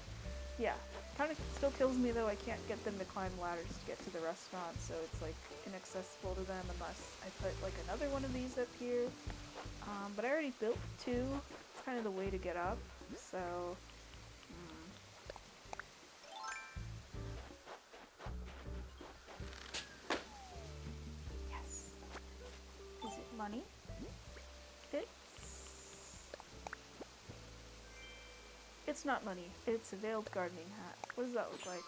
Yeah, kind of still kills me though. I can't get them to climb ladders to get to the restaurant, so it's like inaccessible to them unless I put like another one of these up here. But I already built two. It's kind of the way to get up, so. Yes. Is it money? It's not money. It's a veiled gardening hat. What does that look like?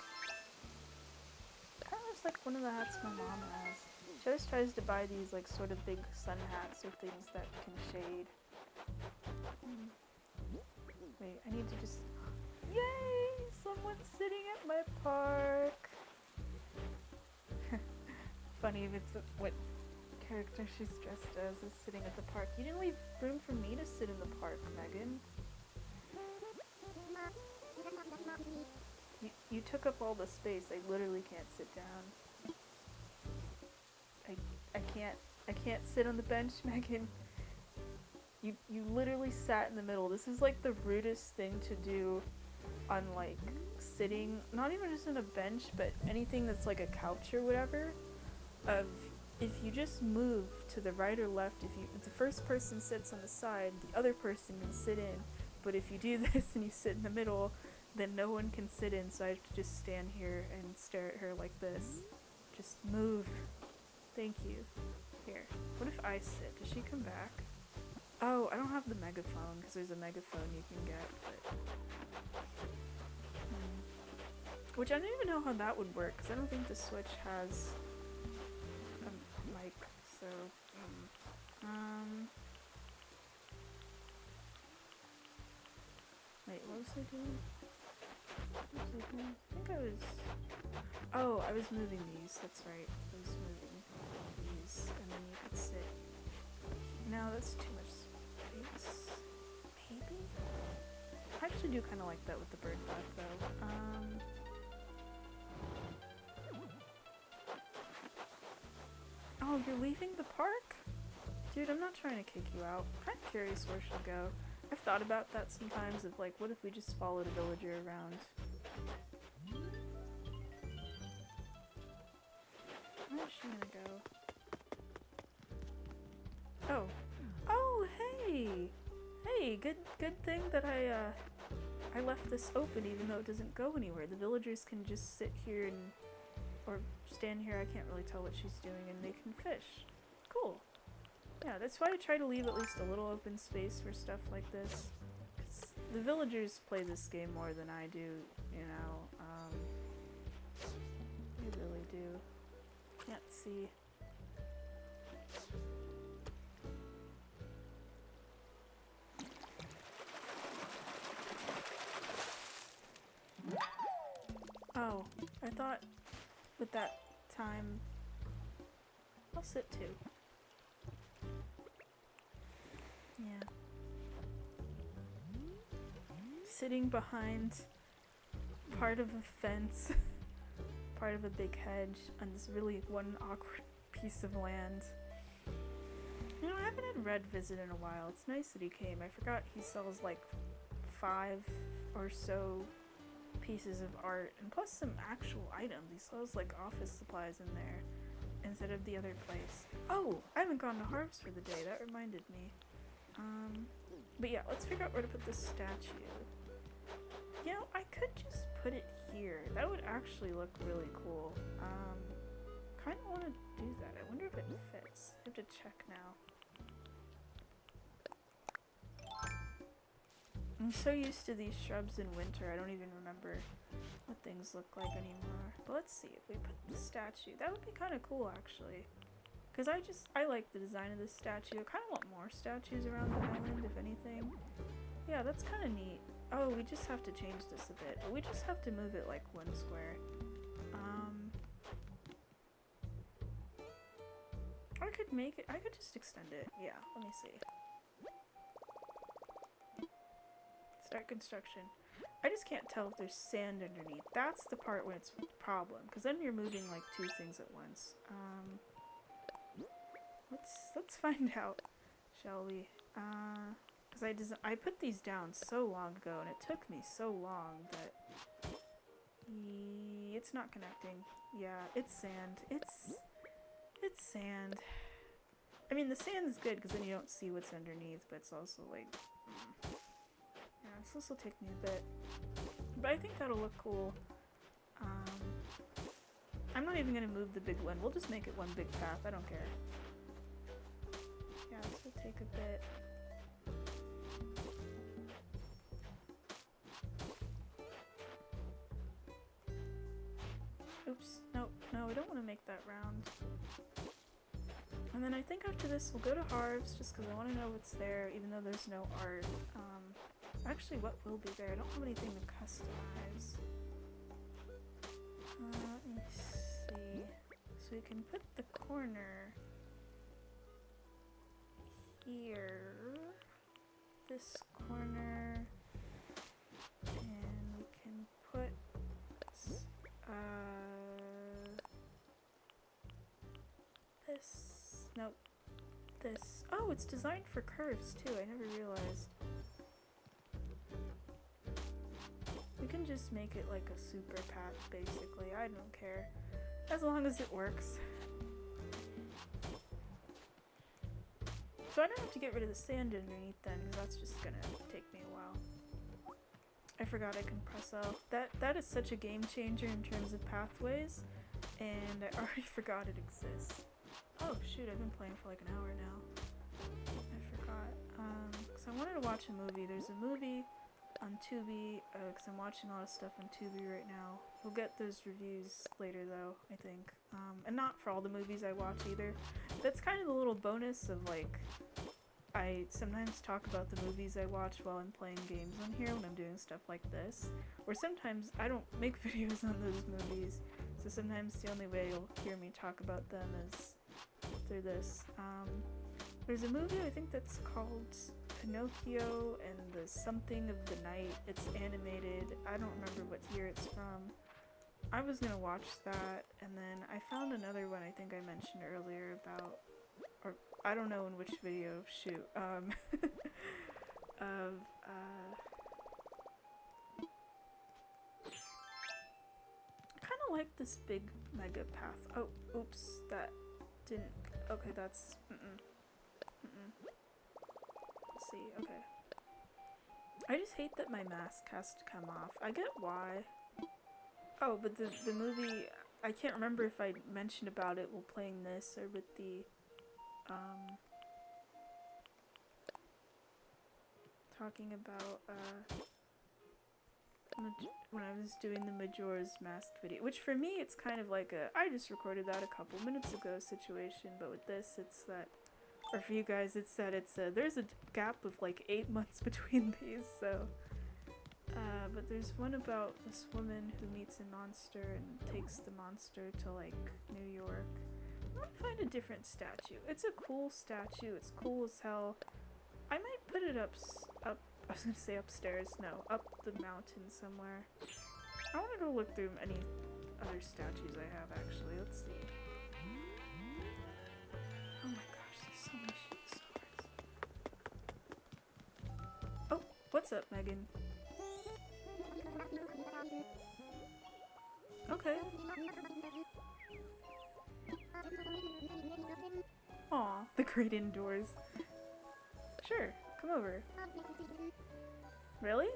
Kind of looks like one of the hats my mom has. She always tries to buy these like sort of big sun hats or things that can shade. Wait, I need to just... Yay! Someone's sitting at my park! Funny if it's what character she's dressed as is sitting at the park. You didn't leave room for me to sit in the park, Megan. You took up all the space. I literally can't sit down. I can't sit on the bench, Megan. You literally sat in the middle. This is like the rudest thing to do on like sitting, not even just on a bench, but anything that's like a couch or whatever. If you just move to the right or left, if the first person sits on the side, the other person can sit in. But if you do this and you sit in the middle, then no one can sit in, so I have to just stand here and stare at her like this. Just move. Thank you. Here. What if I sit? Does she come back? Oh, I don't have the megaphone, because there's a megaphone you can get, but... Which I don't even know how that would work, because I don't think the Switch has a mic, so... Wait, what was I doing? I think I was... Oh, I was moving these, that's right. I was moving these, and then you could sit. No, that's too much space. Maybe? I actually do kind of like that with the bird bath, though. Oh, you're leaving the park? Dude, I'm not trying to kick you out. I'm kind of curious where she'll go. I've thought about that sometimes, of like, what if we just followed a villager around? Where is she gonna go? Oh. Oh, hey! Hey, good thing that I left this open even though it doesn't go anywhere. The villagers can just sit here and, or stand here, I can't really tell what she's doing, and they can fish. Cool. Yeah, that's why I try to leave at least a little open space for stuff like this. 'Cause the villagers play this game more than I do, you know. They really do. Can't see. Oh, I thought with that time... I'll sit too. Yeah. Sitting behind part of a fence, part of a big hedge, on this really one awkward piece of land. You know, I haven't had Red visit in a while. It's nice that he came. I forgot he sells like 5 or so pieces of art, and plus some actual items. He sells like office supplies in there instead of the other place. Oh, I haven't gone to Harvest for the day. That reminded me. But yeah, let's figure out where to put this statue. You know, I could just put it here. That would actually look really cool. Kind of want to do that. I wonder if it fits. I have to check now. I'm so used to these shrubs in winter, I don't even remember what things look like anymore. But let's see, if we put the statue, that would be kind of cool actually. Because I like the design of this statue. I kind of want more statues around the island, if anything. Yeah, that's kind of neat. Oh, we just have to change this a bit. But we just have to move it like 1 square. I could make it, I could just extend it. Yeah, let me see. Start construction. I just can't tell if there's sand underneath. That's the part when it's a problem, because then you're moving like two things at once. Let's find out, shall we? Because I put these down so long ago, and it took me so long that it's not connecting. Yeah, it's sand. It's sand. I mean, the sand's good because then you don't see what's underneath, but it's also like, yeah, this will take me a bit. But I think that'll look cool. I'm not even gonna move the big one. We'll just make it one big path. I don't care. Yeah, this will take a bit. Oops. No, I don't want to make that round. And then I think after this we'll go to Harv's just because I want to know what's there, even though there's no art. Actually, what will be there? I don't have anything to customize. Let me see. So we can put the corner here, this corner, and we can put this. Nope. This. Oh, it's designed for curves too. I never realized. We can just make it like a super path, basically. I don't care. As long as it works. So I don't have to get rid of the sand underneath then, because that's just gonna take me a while. I forgot I can press L. That is such a game changer in terms of pathways, and I already forgot it exists. Oh shoot, I've been playing for like an hour now. I forgot. Because I wanted to watch a movie. There's a movie on Tubi, because I'm watching a lot of stuff on Tubi right now. We'll get those reviews later though, I think. And not for all the movies I watch either. That's kind of the little bonus of like, I sometimes talk about the movies I watch while I'm playing games on here when I'm doing stuff like this. Or sometimes I don't make videos on those movies, so sometimes the only way you'll hear me talk about them is through this. There's a movie I think that's called Pinocchio and the Something of the Night. It's animated. I don't remember what year it's from. I was gonna watch that, and then I found another one I think I mentioned earlier about, or I don't know in which video, shoot, of, I kinda like this big mega path. Oh, oops, that didn't, okay, that's, Let's see, okay. I just hate that my mask has to come off. I get why. Oh, but the movie, I can't remember if I mentioned about it while playing this or with the, talking about, when I was doing the Majora's Mask video, which for me it's kind of like a, I just recorded that a couple minutes ago situation, but with this it's that, or for you guys it's that it's a, there's a gap of like 8 months between these, so. But there's one about this woman who meets a monster and takes the monster to like New York. I want to find a different statue. It's a cool statue. It's cool as hell. I might put it up. I was gonna say upstairs. No, up the mountain somewhere. I want to go look through any other statues I have actually. Let's see. Oh my gosh, there's so many shooting stars. Oh, what's up, Megan? Okay. Aw, the great indoors. Sure, come over. Really?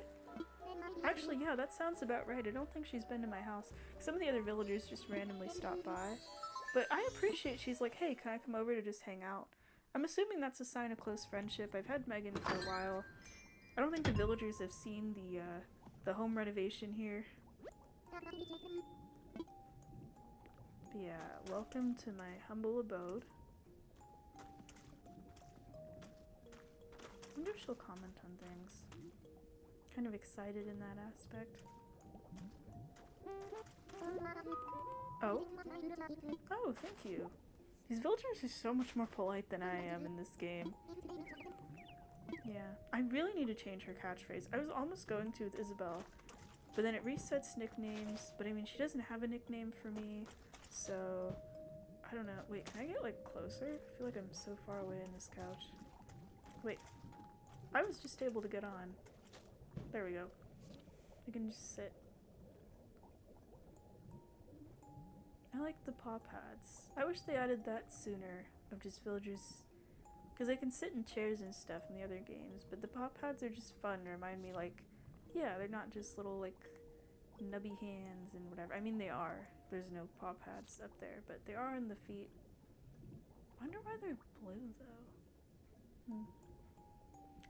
Actually, yeah, that sounds about right. I don't think she's been to my house. Some of the other villagers just randomly stop by. But I appreciate she's like, hey, can I come over to just hang out? I'm assuming that's a sign of close friendship. I've had Megan for a while. I don't think the villagers have seen the home renovation here. But yeah, welcome to my humble abode. I wonder if she'll comment on things. Kind of excited in that aspect. Oh? Oh, thank you. These villagers are so much more polite than I am in this game. Yeah, I really need to change her catchphrase. I was almost going to with Isabel, But then it resets nicknames, but I mean, she doesn't have a nickname for me, so I don't know. Wait, can I get like closer? I feel like I'm so far away in this couch. Wait, I was just able to get on. There we go. I can just sit. I like the paw pads. I wish they added that sooner, of just villagers, because they can sit in chairs and stuff in the other games, but the paw pads are just fun. Remind me, like, yeah, they're not just little, like, nubby hands and whatever. I mean, they are. There's no paw pads up there, but they are on the feet. I wonder why they're blue, though.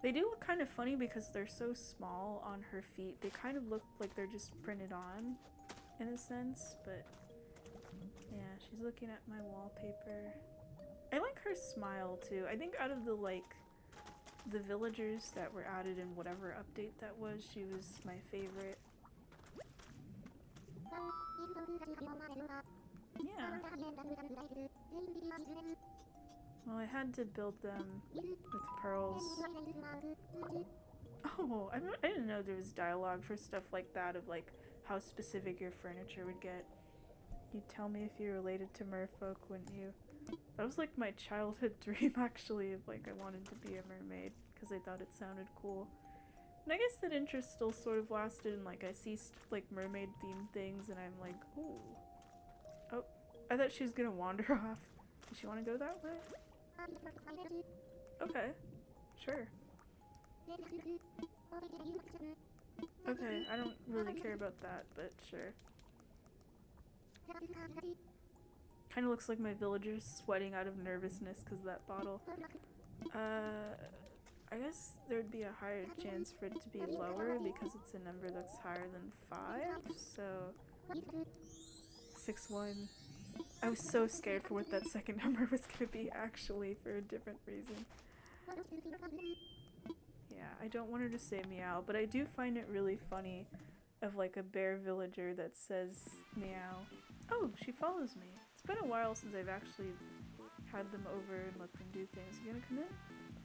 They do look kind of funny because they're so small on her feet. They kind of look like they're just printed on, in a sense, but yeah, she's looking at my wallpaper. I like her smile, too. I think out of the, like, the villagers that were added in whatever update that was, she was my favorite. Yeah. Well, I had to build them with pearls. Oh, I didn't know there was dialogue for stuff like that, of like how specific your furniture would get. You'd tell me if you related to merfolk, wouldn't you? That was like my childhood dream, actually, of like I wanted to be a mermaid because I thought it sounded cool. And I guess that interest still sort of lasted, and like I see like mermaid themed things and I'm like, ooh. Oh, I thought she was gonna wander off. Does she want to go that way? Okay, sure. Okay, I don't really care about that, but sure. Kind of looks like my villagers sweating out of nervousness because of that bottle. I guess there'd be a higher chance for it to be lower because it's a number that's higher than 5, so 6-1. I was so scared for what that second number was gonna be, actually, for a different reason. Yeah, I don't want her to say meow, but I do find it really funny of like a bear villager that says meow. Oh, she follows me. It's been a while since I've actually had them over and let them do things. You gonna come in?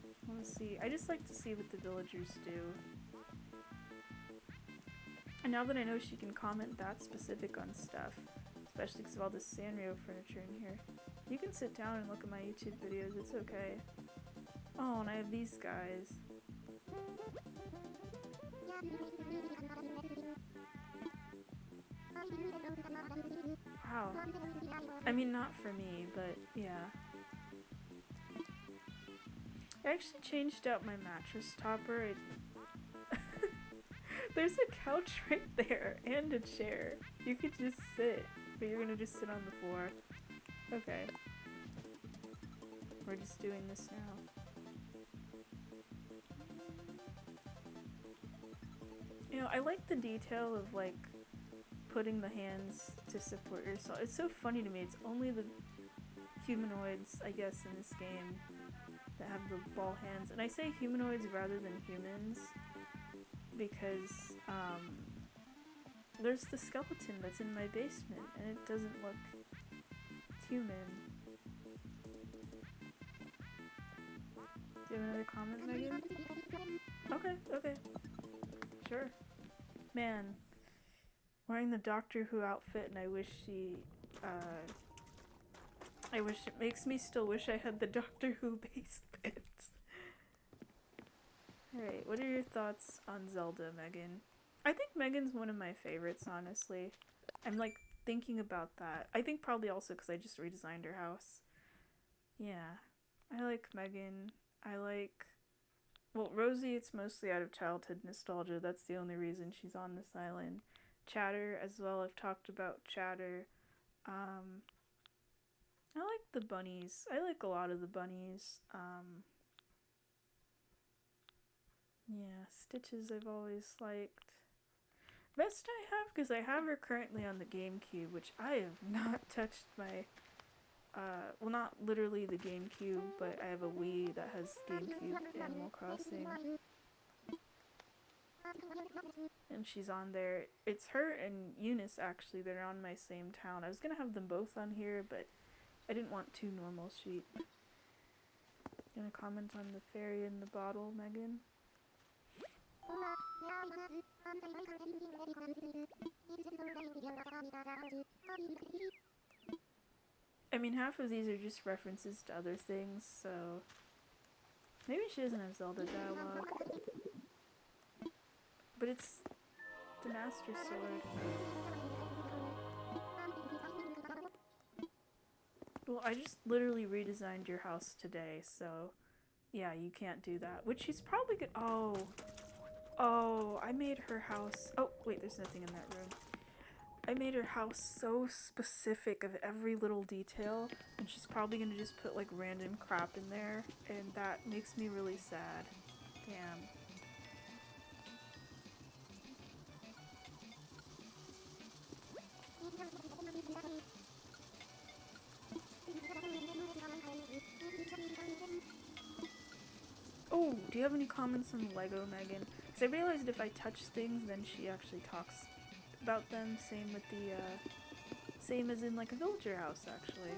I wanna see. I just like to see what the villagers do. And now that I know she can comment that specific on stuff, especially because of all this Sanrio furniture in here, you can sit down and look at my YouTube videos, it's okay. Oh, and I have these guys. Wow. I mean, not for me, but yeah. I actually changed out my mattress topper. There's a couch right there and a chair. You could just sit, but you're gonna just sit on the floor. Okay. We're just doing this now. You know, I like the detail of like putting the hands to support yourself. It's so funny to me. It's only the humanoids, I guess, in this game that have the ball hands. And I say humanoids rather than humans because there's the skeleton that's in my basement and it doesn't look human. Do you have another comment, Megan? Okay. Sure. Man, wearing the Doctor Who outfit, and I wish it makes me still wish I had the Doctor Who basement. Alright, what are your thoughts on Zelda, Megan? I think Megan's one of my favorites, honestly. I'm like thinking about that. I think probably also because I just redesigned her house. Yeah, I like Megan. I like... Well, Rosie, it's mostly out of childhood nostalgia. That's the only reason she's on this island. Chatter as well. I've talked about Chatter. I like the bunnies. I like a lot of the bunnies. Yeah, Stitches I've always liked. Best I have, because I have her currently on the GameCube, which I have not touched my... well, not literally the GameCube, but I have a Wii that has GameCube Animal Crossing. And she's on there. It's her and Eunice, actually, that are on my same town. I was gonna have them both on here, but I didn't want 2 normal sheep. You wanna comment on the fairy in the bottle, Megan? I mean, half of these are just references to other things, so maybe she doesn't have Zelda dialogue. But it's the Master Sword. Well, I just literally redesigned your house today, so yeah, you can't do that. Which she's probably good. Oh, I made her house. Oh, wait, there's nothing in that room. I made her house so specific of every little detail, and she's probably gonna just put like random crap in there, and that makes me really sad. Damn. Oh, do you have any comments on Lego, Megan? Because I realized if I touch things, then she actually talks about them. Same with the, same as in like a villager house, actually.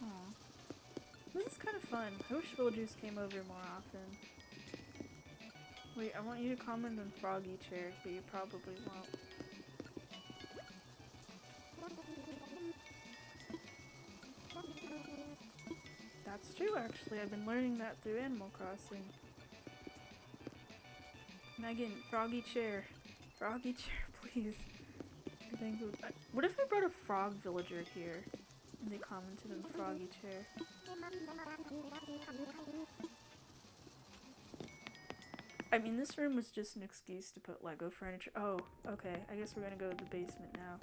Aw. This is kind of fun. I wish villagers came over more often. Wait, I want you to comment on Froggy Chair, but you probably won't. That's true, actually. I've been learning that through Animal Crossing. Megan, Froggy Chair. Froggy Chair, please. I think what if I brought a frog villager here and they commented on Froggy Chair? I mean, this room was just an excuse to put Lego furniture. Oh, okay. I guess we're gonna go to the basement now.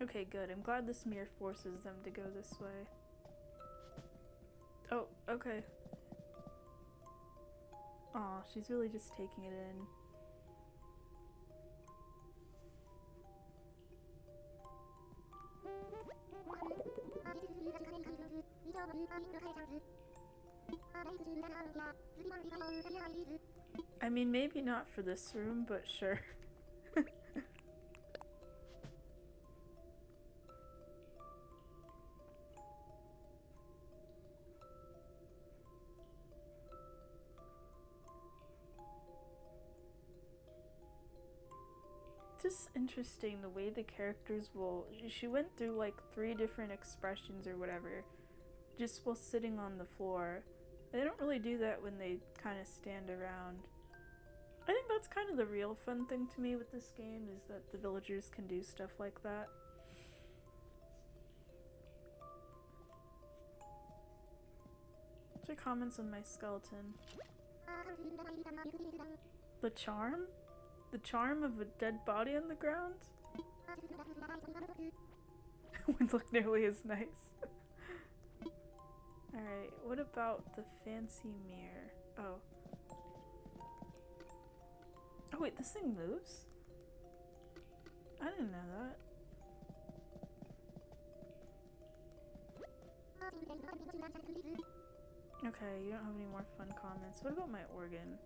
Okay, good. I'm glad this mirror forces them to go this way. Oh, okay. Aw, she's really just taking it in. I mean, maybe not for this room, but sure. It's just interesting the way the characters will. She went through like 3 different expressions or whatever, just while sitting on the floor. They don't really do that when they kind of stand around. I think that's kind of the real fun thing to me with this game, is that the villagers can do stuff like that. What's your comments on my skeleton? The charm? The charm of a dead body on the ground? Would look nearly as nice. Alright, what about the fancy mirror? Oh. Oh wait, this thing moves? I didn't know that. Okay, you don't have any more fun comments. What about my organ?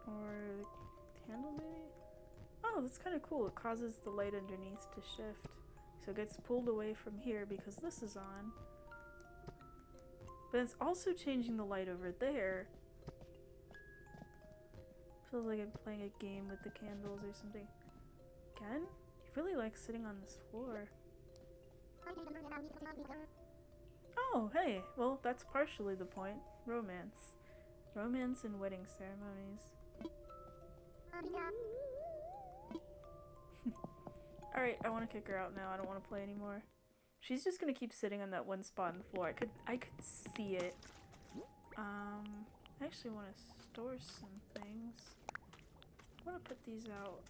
Or the candle maybe? Oh, that's kind of cool. It causes the light underneath to shift. So it gets pulled away from here because this is on. But it's also changing the light over there. Feels like I'm playing a game with the candles or something. Again? You really like sitting on this floor. Oh, hey. Well, that's partially the point. Romance. Romance and wedding ceremonies. Alright, I want to kick her out now. I don't want to play anymore. She's just gonna keep sitting on that one spot on the floor. I could see it. I actually want to store some things. I want to put these out.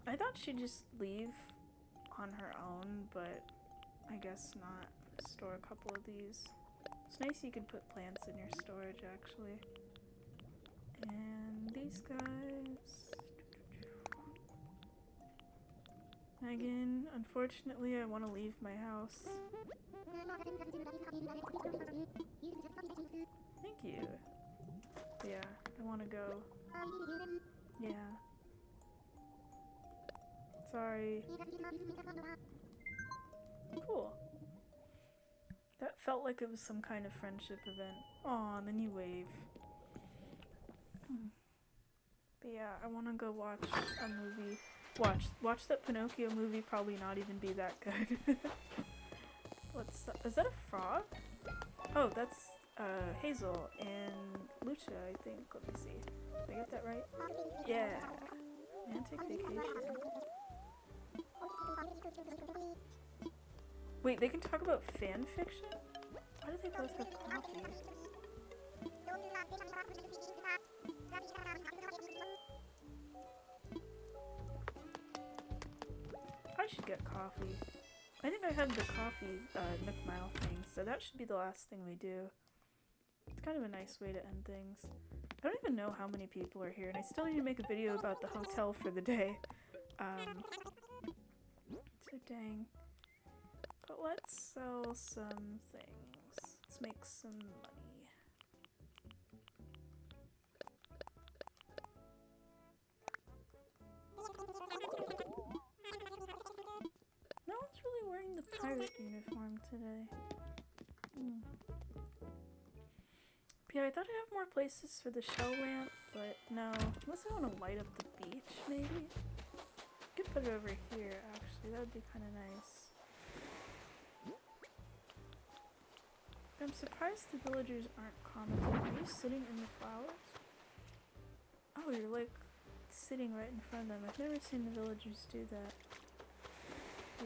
I thought she'd just leave on her own, but I guess not. Store a couple of these. It's nice you can put plants in your storage, actually. And these guys. Megan, unfortunately, I want to leave my house. Thank you. Yeah, I want to go. Yeah. Sorry. Cool. That felt like it was some kind of friendship event. Aw, and then you wave. But yeah, I want to go watch a movie. Watch that Pinocchio movie, probably not even be that good. Is that a frog? Oh, that's Hazel and Lucia, I think. Let me see. Did I get that right? Yeah. Romantic vacation. Wait, they can talk about fan fiction? Why do they both have coffee? I should get coffee. I think I had the coffee Nook Mile thing, so that should be the last thing we do. It's kind of a nice way to end things. I don't even know how many people are here, and I still need to make a video about the hotel for the day. So dang. But let's sell some things. Let's make some money. No one's really wearing the pirate uniform today. Yeah, I thought I'd have more places for the shell lamp, but no. Unless I want to light up the beach, maybe? I could put it over here, actually. That would be kind of nice. I'm surprised the villagers aren't commenting. Are you sitting in the flowers? Oh, you're like sitting right in front of them. I've never seen the villagers do that.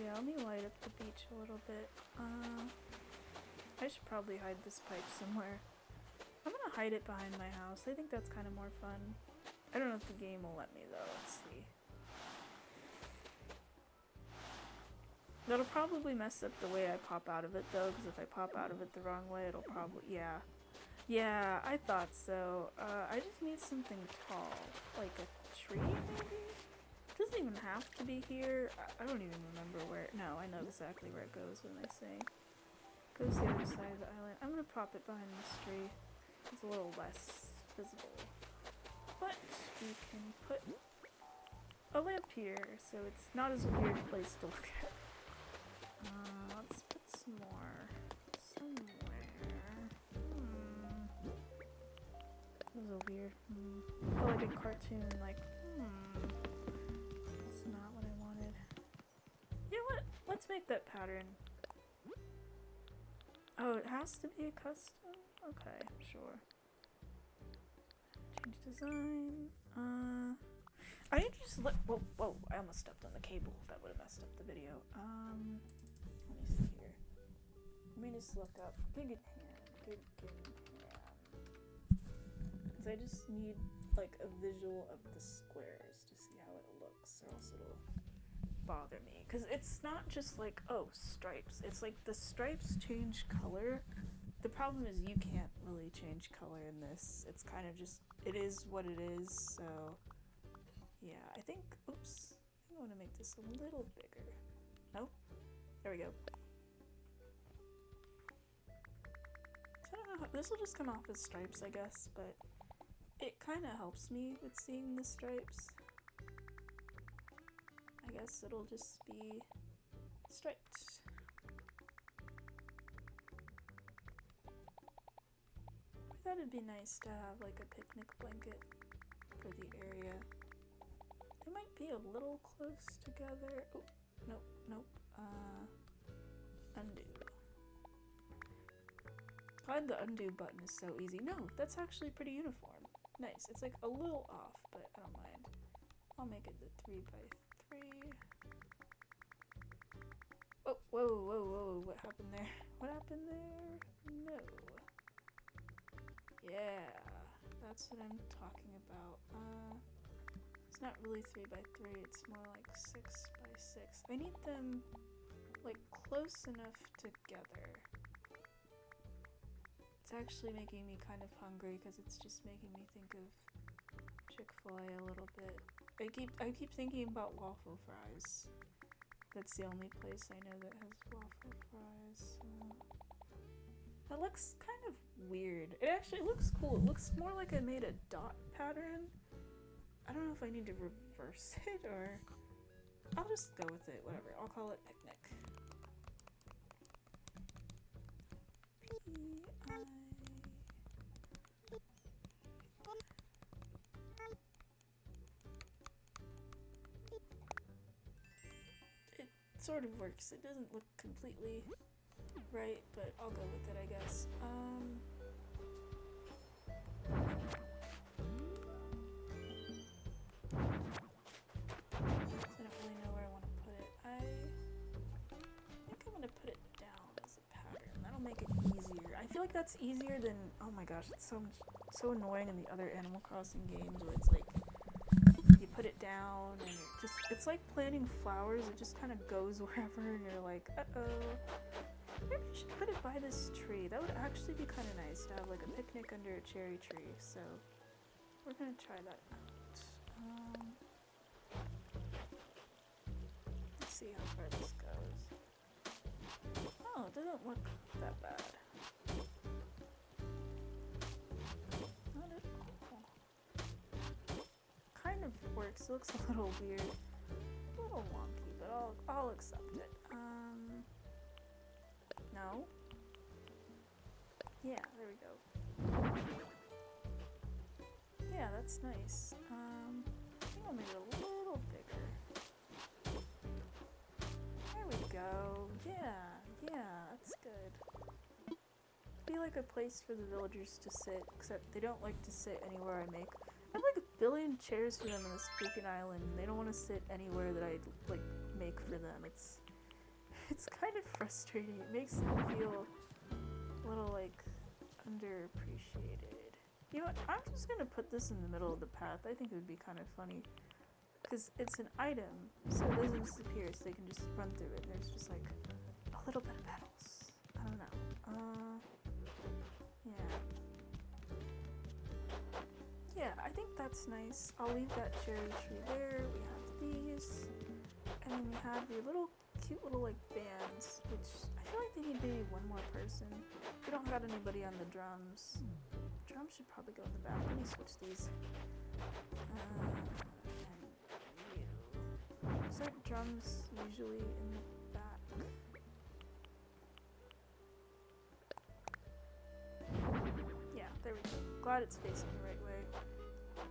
Yeah, let me light up the beach a little bit. I should probably hide this pipe somewhere. I'm gonna hide it behind my house. I think that's kind of more fun. I don't know if the game will let me though. Let's see. That'll probably mess up the way I pop out of it though, because if I pop out of it the wrong way, it'll probably, yeah. Yeah, I thought so. I just need something tall. Like a tree, maybe? It doesn't even have to be here. I don't even remember where. No, I know exactly where it goes when I say. Goes the other side of the island. I'm gonna prop it behind this tree. It's a little less visible. But we can put a lamp here, so it's not as a weird place to look at. Let's put some more somewhere. That was a weird. I feel like a cartoon, like, that's not what I wanted. You know what? Let's make that pattern. Oh, it has to be a custom? Okay, sure. Change design. I need to just let. Whoa, I almost stepped on the cable. That would have messed up the video. Let me see here. Let me just look up Gigant Hand. Because I just need like a visual of the squares to see how it looks, or else it'll bother me. Because it's not just like, oh, stripes. It's like the stripes change color. The problem is you can't really change color in this. It's kind of just, it is what it is, so yeah, I think, oops, I want to make this a little bigger. Nope, there we go. So I don't know, this will just come off as stripes, I guess, but it kind of helps me with seeing the stripes. I guess it'll just be striped. I thought it'd be nice to have like a picnic blanket for the area. They might be a little close together. Oh, nope. Undo. Glad the undo button is so easy. No, that's actually pretty uniform. Nice. It's like a little off, but I don't mind. I'll make it the 3x3. Oh, whoa. What happened there? What happened there? No. Yeah, that's what I'm talking about. It's not really 3x3, it's more like 6x6. I need them like close enough together. It's actually making me kind of hungry because it's just making me think of Chick-fil-A a little bit. I keep thinking about waffle fries. That's the only place I know that has waffle fries. That looks kind of weird. It actually looks cool. It looks more like I made a dot pattern I don't know if I need to reverse it or I'll just go with it, whatever. I'll call it picnic. P-I... It sort of works. It doesn't look completely right, but I'll go with it, I guess. I don't really know where I want to put it. I think I'm gonna put it down as a pattern. That'll make it easier. I feel like that's easier than, oh my gosh, it's so annoying in the other Animal Crossing games where it's like you put it down and it's like planting flowers. It just kind of goes wherever and you're like, maybe I should put it by this tree. That would actually be kind of nice to have like a picnic under a cherry tree. So we're gonna try that out. Let's see how far this goes. Oh, it doesn't look that bad. Not at all. Kind of works. It looks a little weird, a little wonky, but I'll accept it. No. Yeah, there we go. Yeah, that's nice. I think I'll make it a little bigger. There we go. Yeah, that's good. Be like a place for the villagers to sit, except they don't like to sit anywhere I make. I have like a billion chairs for them on this freaking island, and they don't want to sit anywhere that I like make for them. It's kind of frustrating. It makes them feel a little like underappreciated. You know what? I'm just gonna put this in the middle of the path. I think it would be kind of funny. Because it's an item, so it doesn't disappear, so they can just run through it. And there's just like a little bit of petals. I don't know. Yeah. Yeah, I think that's nice. I'll leave that cherry tree there. We have these. And then we have your little cute little like bands, which I feel like they need maybe one more person. We don't got anybody on the drums. Drums should probably go in the back. Let me switch these. Is that drums usually in the back? Yeah, there we go. Glad it's facing the right way.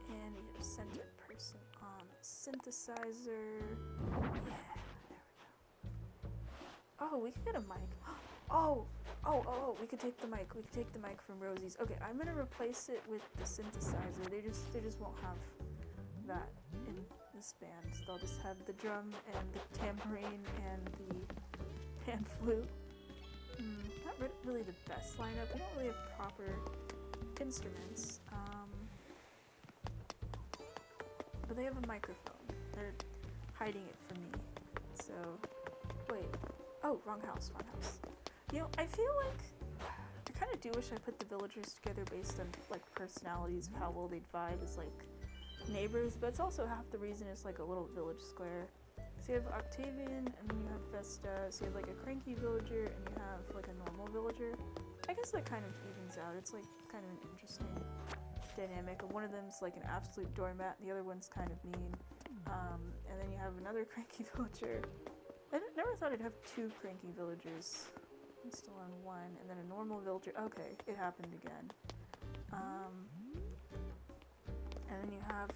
And we have center person on synthesizer. Yeah, there we go. Oh, we could get a mic. Oh, we could take the mic. We could take the mic from Rosie's. Okay, I'm gonna replace it with the synthesizer. They just won't have that in this band. So they'll just have the drum and the tambourine and the pan flute. Not really the best lineup. We don't really have proper instruments. But they have a microphone. They're hiding it from me. So, wait. Oh, wrong house. You know, I feel like I kind of do wish I put the villagers together based on like personalities of how well they'd vibe as like neighbors, but it's also half the reason it's like a little village square. So you have Octavian, and then you have Vesta, so you have like a cranky villager, and you have like a normal villager. I guess that kind of evens out. It's like kind of an interesting dynamic. One of them's like an absolute doormat, and the other one's kind of mean. And then you have another cranky villager. I never thought I'd have two cranky villagers. I'm still on one, and then a normal villager. Okay, it happened again. And then you have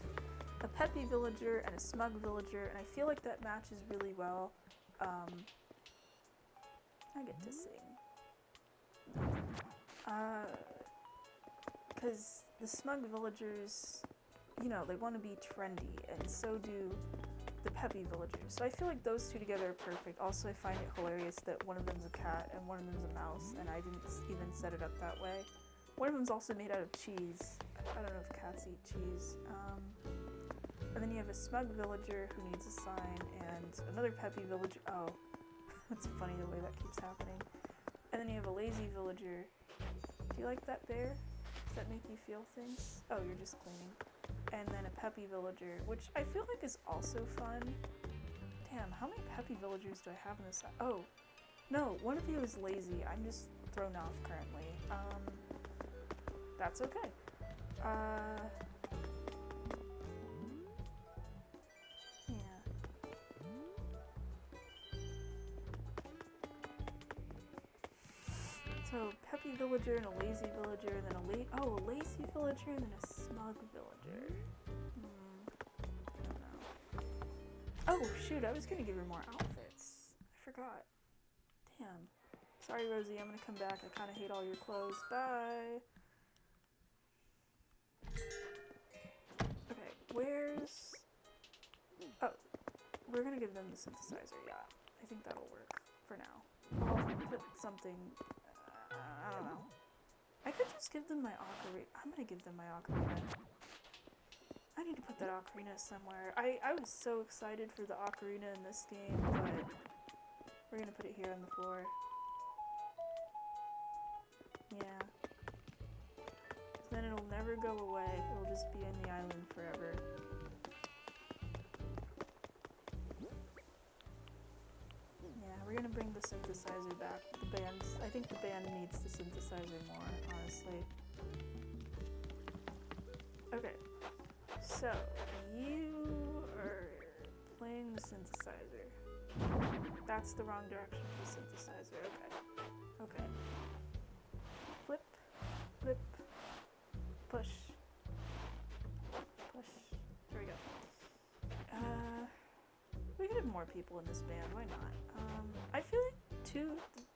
a peppy villager and a smug villager, and I feel like that matches really well. I get to sing. Because the smug villagers, you know, they want to be trendy, and so do the peppy villagers. So I feel like those two together are perfect. Also, I find it hilarious that one of them's a cat and one of them's a mouse, and I didn't even set it up that way. One of them's also made out of cheese. I don't know if cats eat cheese. And then you have a smug villager who needs a sign, and another peppy villager. Oh, that's funny the way that keeps happening. And then you have a lazy villager. Do you like that bear? Does that make you feel things? Oh, you're just cleaning. And then a peppy villager, which I feel like is also fun. Damn, how many peppy villagers do I have in this? Oh, no, one of you is lazy. I'm just thrown off currently. That's okay. So, peppy villager and a lazy villager, and then a lazy villager, and then a smug villager. I don't know. Oh, shoot, I was gonna give her more outfits. I forgot. Damn. Sorry, Rosie, I'm gonna come back. I kinda hate all your clothes. Bye! Okay, where's... Oh, we're gonna give them the synthesizer, yeah. I think that'll work for now. I'll put something... I don't know. I could just give them my ocarina. I'm gonna give them my ocarina. I need to put that ocarina somewhere. I was so excited for the ocarina in this game, but we're gonna put it here on the floor. Yeah. Then it'll never go away. It'll just be in the island forever. Yeah, we're gonna bring the synthesizer back. I think the band needs the synthesizer more, honestly. Okay, so you are playing the synthesizer. That's the wrong direction for the synthesizer. Okay. Flip, flip, push, push. There we go. We could have more people in this band. Why not? I feel like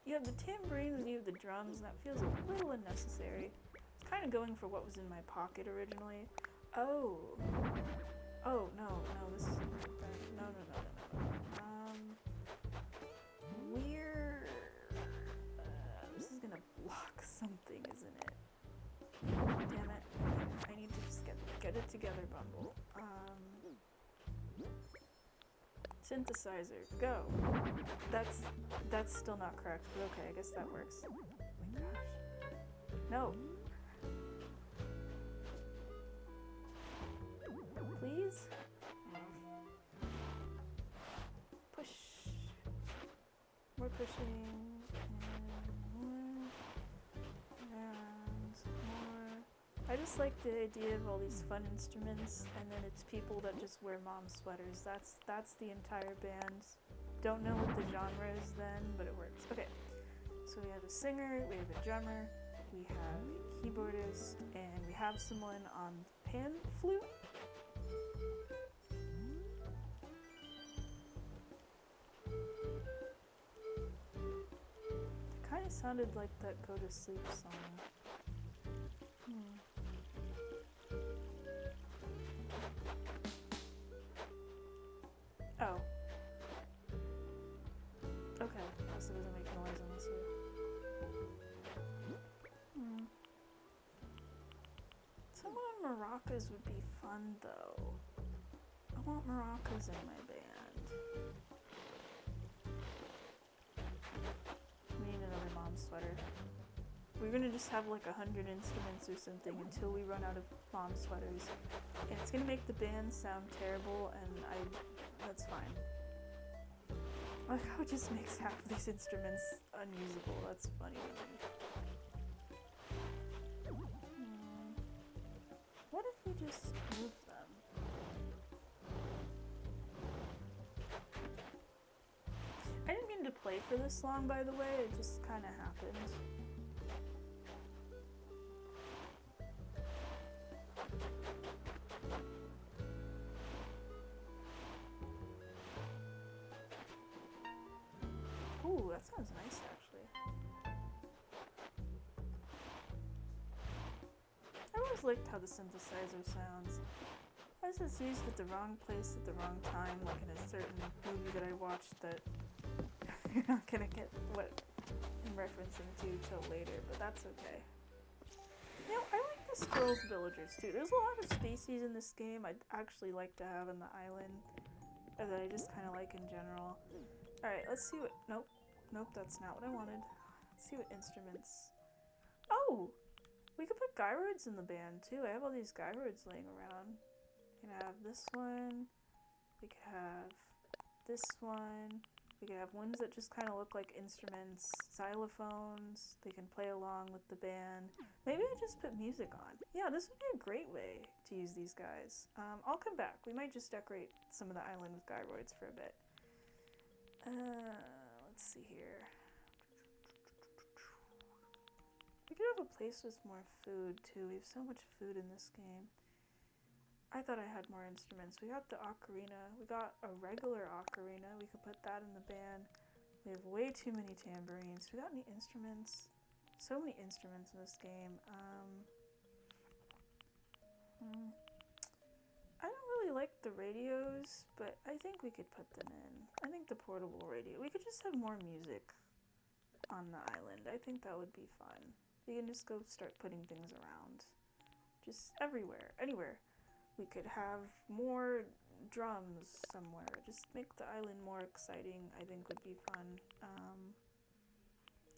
you have the tambourines and you have the drums, and that feels a little unnecessary. It's kind of going for what was in my pocket originally. Oh, no, this is no. This is gonna block something, isn't it? Damn it! I need to just get it together, Bumble. Synthesizer, go. That's still not correct, but okay, I guess that works. Oh my gosh. No. Please? Push. More pushing. And more. I just like the idea of all these fun instruments, and then it's people that just wear mom sweaters. That's the entire band. Don't know what the genre is then, but it works. Okay, so we have a singer, we have a drummer, we have a keyboardist, and we have someone on pan flute. It kind of sounded like that Go to Sleep song. Oh. Okay, guess it doesn't make noise unless you... Someone on maracas would be fun, though. I want maracas in my band. We need another mom sweater. We're gonna just have like 100 instruments or something until we run out of mom sweaters. And it's gonna make the band sound terrible, and that's fine. Like how it just makes half of these instruments unusable. That's funny to me. What if we just move them? I didn't mean to play for this long, by the way. It just kind of happened. Ooh, that sounds nice, actually. I always liked how the synthesizer sounds. Why is this used at the wrong place at the wrong time, like in a certain movie that I watched that you're not gonna get what I'm referencing to till later, but that's okay. You know, I like the squirrels villagers too. There's a lot of species in this game I'd actually like to have on the island, or that I just kind of like in general. Alright, let's see what... Nope, that's not what I wanted. Let's see what instruments... Oh! We could put gyroids in the band, too. I have all these gyroids laying around. We could have this one. We could have this one. We could have ones that just kind of look like instruments. Xylophones. They can play along with the band. Maybe I just put music on. Yeah, this would be a great way to use these guys. I'll come back. We might just decorate some of the island with gyroids for a bit. Let's see here. We could have a place with more food too. We have so much food in this game. I thought I had more instruments. We got the ocarina. We got a regular ocarina. We could put that in the band. We have way too many tambourines. We got any instruments? So many instruments in this game. I don't really like the radios, but I think we could put them in. I think the portable radio. We could just have more music on the island. I think that would be fun. We can just go start putting things around. Just everywhere, anywhere. We could have more drums somewhere. Just make the island more exciting, I think would be fun.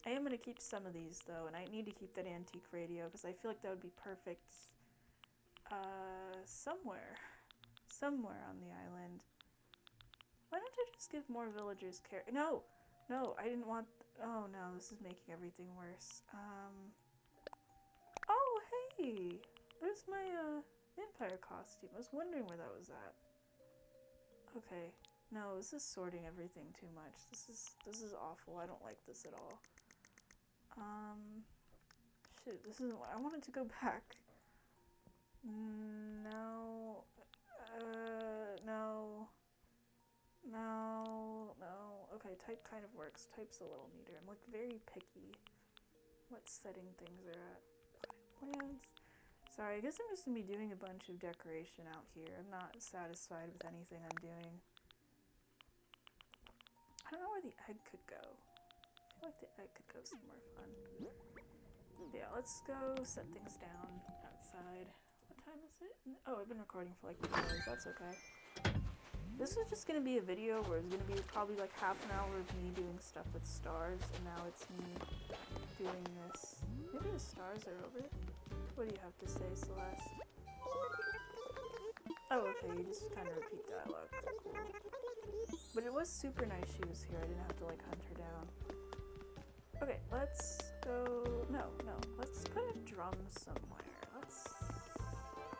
I am going to keep some of these though, and I need to keep that antique radio because I feel like that would be perfect somewhere on the island. Why don't I just give more villagers care? No, I didn't want. Oh no, this is making everything worse. Oh hey, there's my vampire costume. I was wondering where that was at. Okay, no, this is sorting everything too much. This is awful. I don't like this at all. Shoot, this isn't what I wanted to go back. No. Okay, type kind of works. Type's a little neater. I'm like very picky what setting things are at. Plans. Sorry, I guess I'm just gonna be doing a bunch of decoration out here. I'm not satisfied with anything I'm doing. I don't know where the egg could go. I feel like the egg could go somewhere fun. Yeah, let's go set things down outside. What time is it? Oh, I've been recording for like 2 hours. That's okay. This was just going to be a video where it's going to be probably like half an hour of me doing stuff with stars, and now it's me doing this. Maybe the stars are over. What do you have to say, Celeste? Oh, okay, you just kind of repeat dialogue. Cool. But it was super nice she was here. I didn't have to like hunt her down. Okay, let's go. No, let's put a drum somewhere.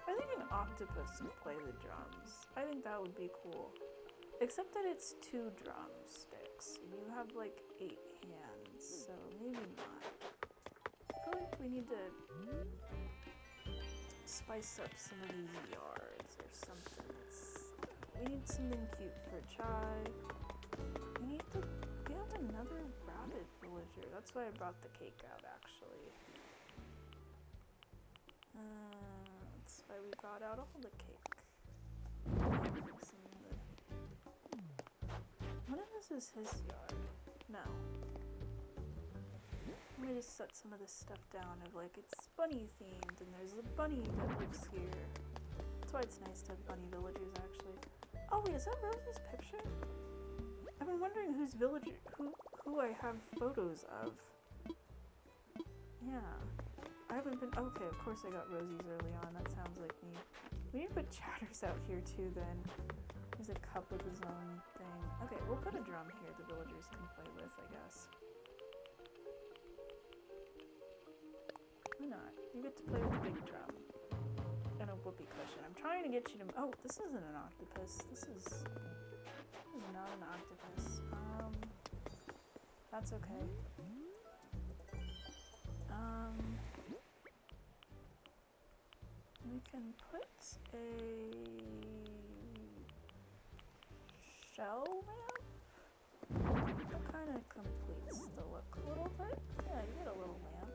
I think an octopus could play the drums. I think that would be cool. Except that it's 2 drumsticks. And you have like 8 hands, so maybe not. I feel like we need to spice up some of these yards or something. We need something cute for Chai. We have another rabbit villager. That's why I brought the cake out, actually. That's why we brought out all the cake. What if this is his yard? No. Let me just set some of this stuff down of like it's bunny themed and there's a bunny that lives here. That's why it's nice to have bunny villagers actually. Oh wait, is that Rosie's picture? I've been wondering whose villager, who I have photos of. Yeah. I haven't been, okay, of course I got Rosie's early on, that sounds like me. We need to put Chatters out here too then. There's a cup with his own thing. Okay, we'll put a drum here the villagers can play with, I guess. Why not? You get to play with the big drum. And a whoopee cushion. I'm trying to get you to, oh, this isn't an octopus. This is not an octopus. That's okay. We can put a shell lamp. That kind of completes the look a little bit. Yeah, you get a little lamp.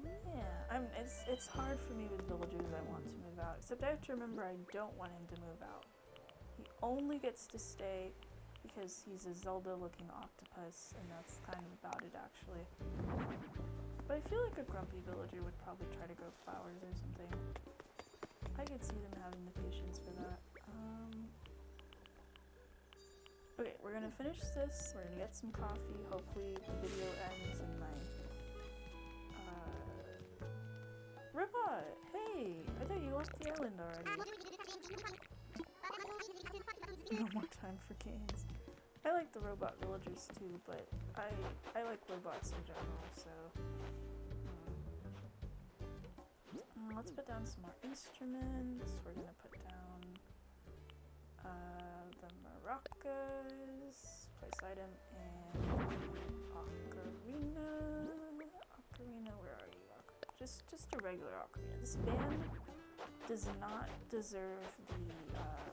Yeah, it's hard for me with villagers I want to move out. Except I have to remember I don't want him to move out. He only gets to stay because he's a Zelda-looking octopus, and that's kind of about it actually. But I feel like a grumpy villager would probably try to grow flowers or something. I could see them having the patience for that. Okay, we're gonna finish this. We're gonna get some coffee. Hopefully the video ends in my... Robot! Hey! I thought you left the island already. No more time for games. I like the robot villagers too, but I like robots in general, so... let's put down some more instruments. We're gonna put down the maracas, place item, and ocarina. Ocarina, just a regular ocarina. This band does not deserve the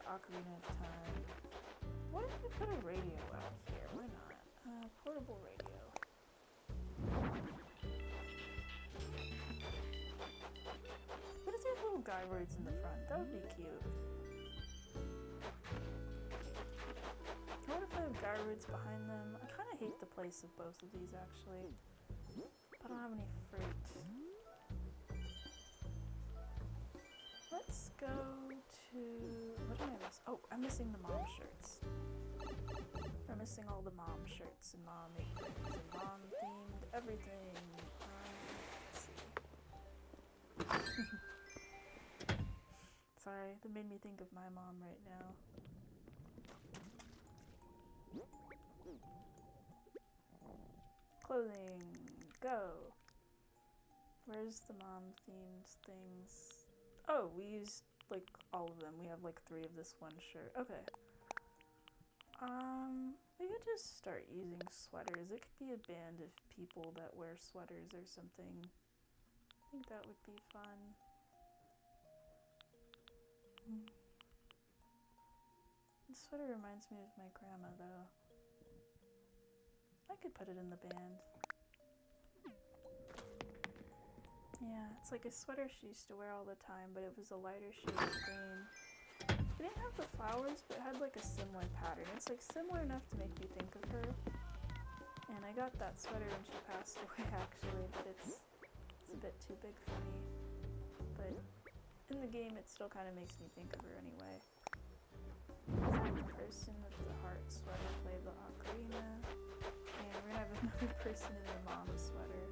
Ocarina of Time. What if we put a radio out here? Why not? Portable radio. What if there's little gyroids in the front? That would be cute. What if I have gyroids behind them? I kind of hate the place of both of these actually. I don't have any fruit. Let's go to... What am I missing? Oh, I'm missing the mom shirts. I'm missing all the mom shirts and mom aprons and mom themed everything. Let's see. Sorry, that made me think of my mom right now. Clothing, go. Where's the mom themed things? Oh, we used like all of them. We have like 3 of this one shirt. Okay. We could just start using sweaters. It could be a band of people that wear sweaters or something. I think that would be fun. This sweater reminds me of my grandma though. I could put it in the band. Yeah, it's like a sweater she used to wear all the time, but it was a lighter shade of green. It didn't have the flowers, but it had like a similar pattern. It's like similar enough to make me think of her. And I got that sweater when she passed away actually, but it's a bit too big for me. But in the game it still kind of makes me think of her anyway. The person with the heart sweater play the ocarina. And we're gonna have another person in their mom's sweater.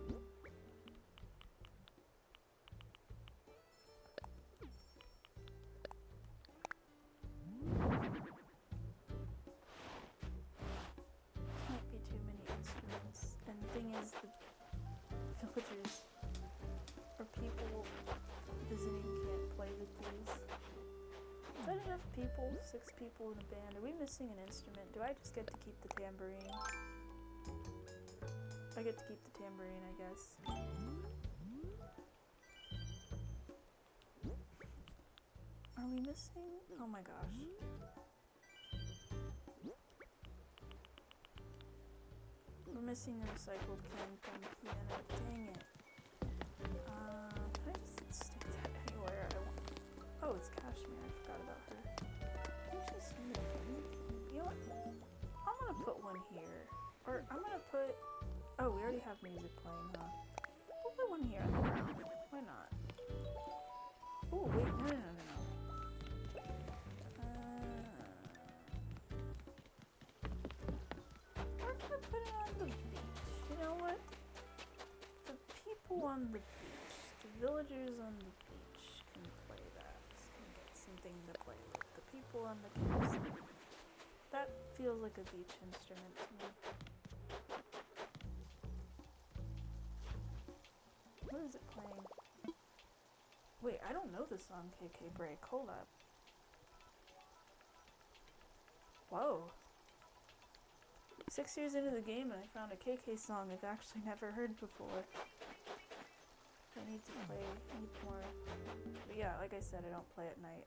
Might be too many instruments. And the thing is, the villagers or people visiting can't play with these. Is that enough people? 6 people in a band. Are we missing an instrument? Do I just get to keep the tambourine? I get to keep the tambourine, I guess. Are we missing? Oh my gosh. We're missing the recycled can from piano. Dang it. Can I just stick that anywhere I want? Oh, it's Cashmere. I forgot about her. I think she's new. You know what? I'm gonna put one here. Or I'm gonna put... Oh, we already have music playing, huh? We'll put one here on the ground. Why not? Oh, wait, no. We're gonna put it on the beach. You know what? The people on the beach, the villagers on the beach can play that. Can get something to play with. The people on the campsite. That feels like a beach instrument to me. What is it playing? Wait, I don't know this song, KK Break. Hold up. Whoa. 6 years into the game and I found a KK song I've actually never heard before. I need to play, more. But yeah, like I said, I don't play at night.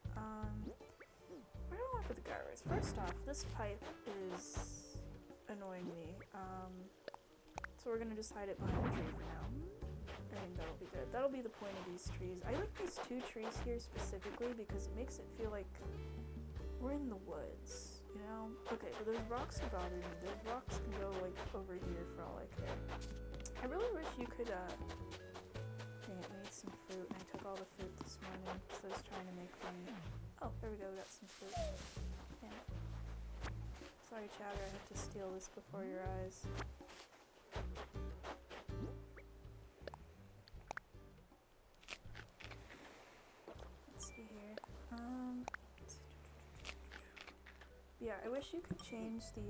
Where do I want to put the gyros? First off, this pipe is annoying me. So we're gonna just hide it behind a tree for now. I think that'll be good. That'll be the point of these trees. I like these 2 trees here specifically because it makes it feel like we're in the woods, you know? Okay, but those rocks are bothering me. Those rocks can go like over here for all I care. I really wish you could, dang it, we need some fruit. And I took all the fruit this morning because I was trying to make money. Oh, there we go, we got some fruit. Damn it. Sorry, Chatter, I have to steal this before your eyes. Yeah, I wish you could change the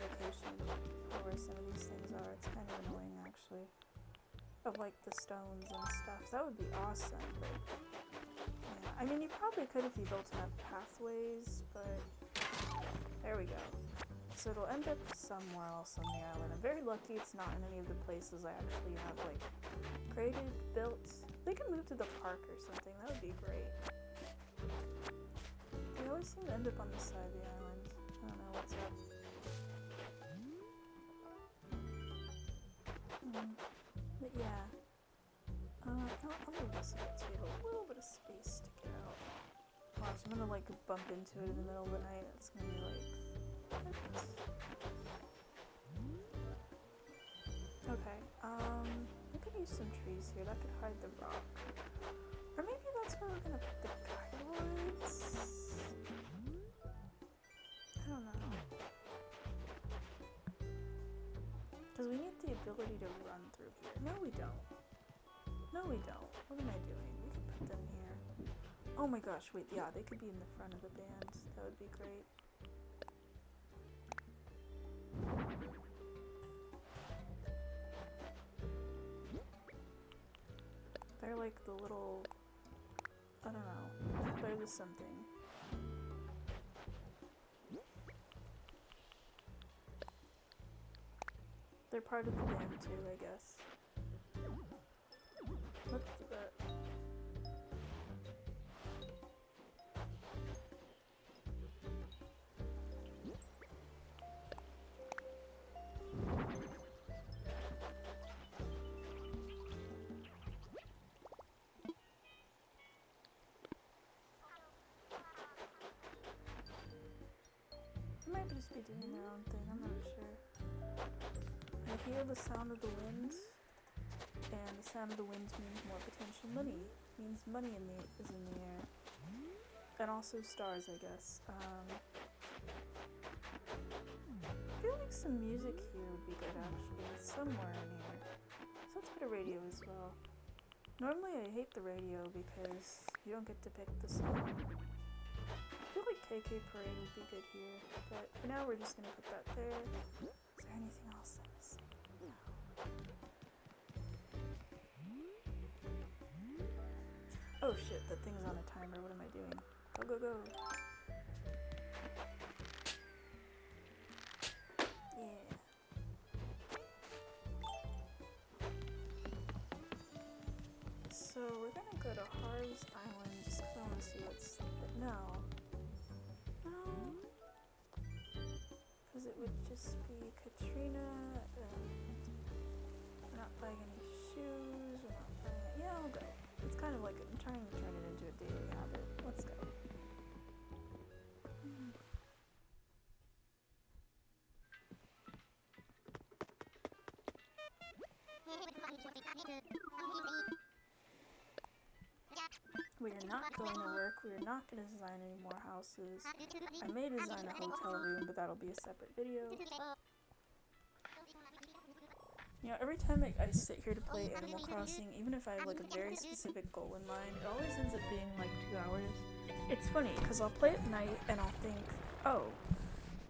location of where some of these things are. It's kind of annoying, actually. Of like the stones and stuff. That would be awesome, but yeah. I mean, you probably could if you built enough pathways, but there we go. So it'll end up somewhere else on the island. I'm very lucky it's not in any of the places I actually have like created, built. They can move to the park or something. That would be great. They always seem to end up on the side of the island. I don't know what's up. But yeah. I'll move this a bit so we have a little bit of space to get out. Watch, I'm gonna like bump into it in the middle of the night. It's gonna be like... Okay, we could use some trees here. That could hide the rock. Or maybe that's where we're gonna put the gyroids? I don't know. Because we need the ability to run through here. No, we don't. No, we don't. What am I doing? We could put them here. Oh my gosh, wait, yeah, they could be in the front of the band. That would be great. They're like the little... I don't know. They're the something. They're part of the band too, I guess. Let's do that. They might just be doing their own thing, I'm not sure. I hear the sound of the wind, and the sound of the wind means more potential money. Means money is in the air. And also stars, I guess. I feel like some music here would be good, actually. Somewhere in here. So let's put a radio as well. Normally I hate the radio because you don't get to pick the song. I feel like KK Parade would be good here. But for now we're just going to put that there. Is there anything else that is? No. Oh shit, that thing's on a timer. What am I doing? Go, go, go. Yeah. So we're gonna go to Harv's Island just because I want to see what's... No. No. Because it would just be Katrina and we're not buying any shoes, we're not buying... Yeah, I'll go. It's kind of like, I'm trying to turn it into a daily habit. Let's go. We are not going to work, we are not going to design any more houses. I may design a hotel room, but that'll be a separate video. You know, every time I sit here to play Animal Crossing, even if I have like a very specific goal in mind, it always ends up being like 2 hours. It's funny, because I'll play at night and I'll think, oh,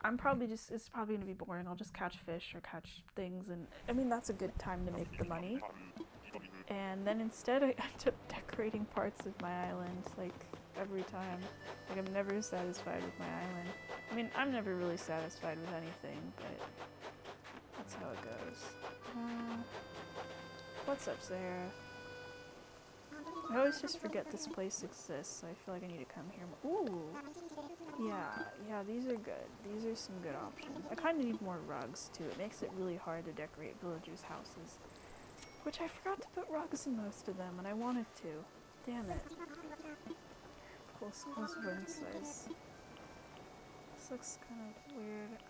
it's probably going to be boring, I'll just catch fish or catch things, and I mean, that's a good time to make the money. And then instead I end up decorating parts of my island, like, every time. Like, I'm never satisfied with my island. I mean, I'm never really satisfied with anything, but that's how it goes. What's up, Sarah? I always just forget this place exists, so I feel like I need to come here more. Ooh! Yeah, these are good. These are some good options. I kind of need more rugs, too. It makes it really hard to decorate villagers' houses. Which I forgot to put rugs in most of them, and I wanted to. Damn it. Cool, so those wind size. This looks kind of weird. I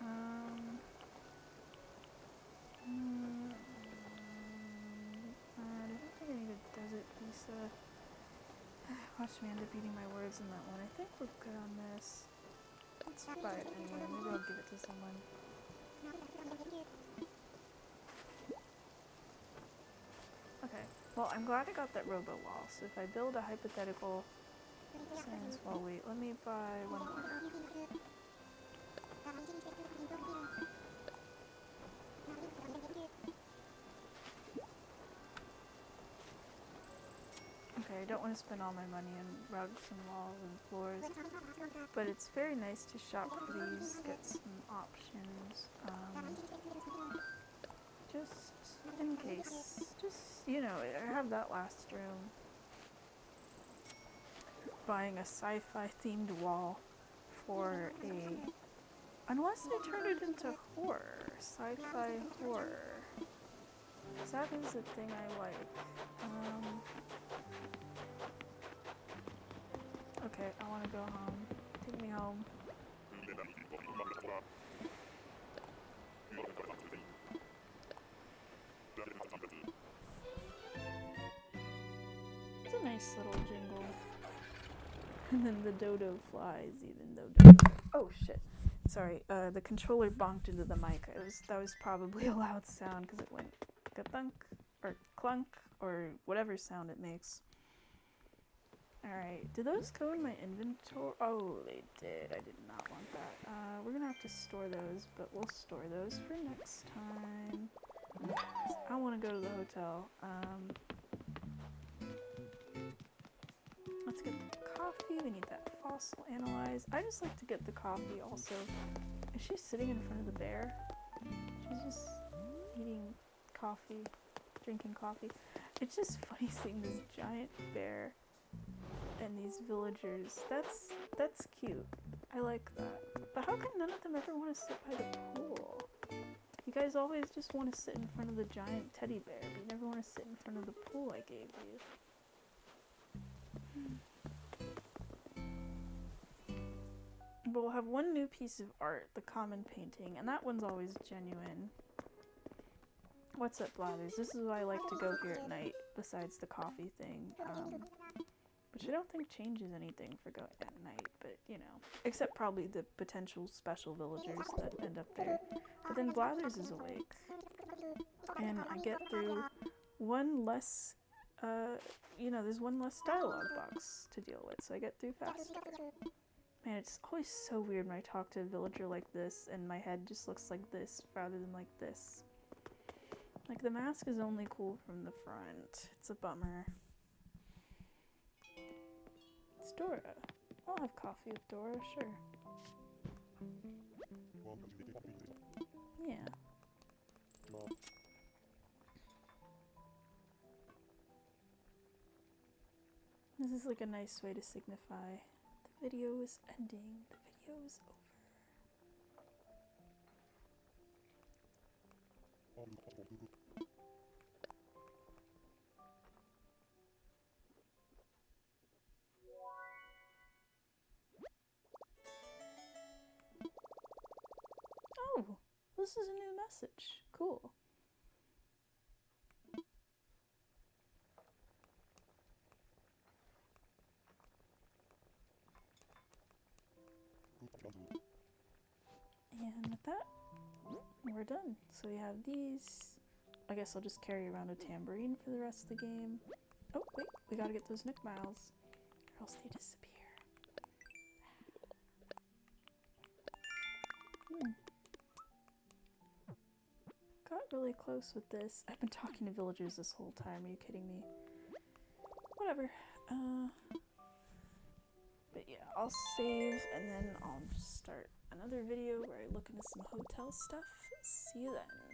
don't think I need a desert visa. Watch me end up eating my words in that one. I think we're good on this. Let's buy it anyway. Maybe I'll give it to someone. Okay. Well, I'm glad I got that robo wall. So if I build a hypothetical sans wall, wait, let me buy one more. Okay, don't want to spend all my money on rugs and walls and floors, but it's very nice to shop for these, get some options, just in case, just, you know, I have that last room. Buying a sci-fi themed wall for unless they turn it into horror, sci-fi horror. That is a thing I like. Okay, I want to go home. Take me home. It's a nice little jingle. And then the dodo flies, even though oh shit. Sorry, the controller bonked into the mic. That was probably a loud sound because it went ka-thunk or clunk or whatever sound it makes. Alright, did those go in my inventory? Oh, they did. I did not want that. We're gonna have to store those, but we'll store those for next time. I want to go to the hotel. Let's get the coffee. We need that fossil analyzed. I just like to get the coffee also. Is she sitting in front of the bear? She's just eating coffee, drinking coffee. It's just funny seeing this giant bear and these villagers. That's cute. I like that. But how come none of them ever want to sit by the pool? You guys always just want to sit in front of the giant teddy bear, but you never want to sit in front of the pool I gave you. But we'll have one new piece of art, the common painting, and that one's always genuine. What's up, Blathers? This is why I like to go here at night, besides the coffee thing. Which I don't think changes anything for going at night, but you know. Except probably the potential special villagers that end up there. But then Blathers is awake. And I get through one less, there's one less dialogue box to deal with, so I get through faster. Man, it's always so weird when I talk to a villager like this and my head just looks like this rather than like this. Like, the mask is only cool from the front. It's a bummer. It's Dora. I'll have coffee with Dora, sure. Yeah. This is like a nice way to signify the video is ending. The video is over. Oh, this is a new message. Cool. And with that, we're done. So we have these. I guess I'll just carry around a tambourine for the rest of the game. Oh, wait, we gotta get those Nook Miles, or else they disappear. Got really close with this. I've been talking to villagers this whole time. Are you kidding me? Whatever. But yeah, I'll save and then I'll start another video where I look into some hotel stuff. See you then.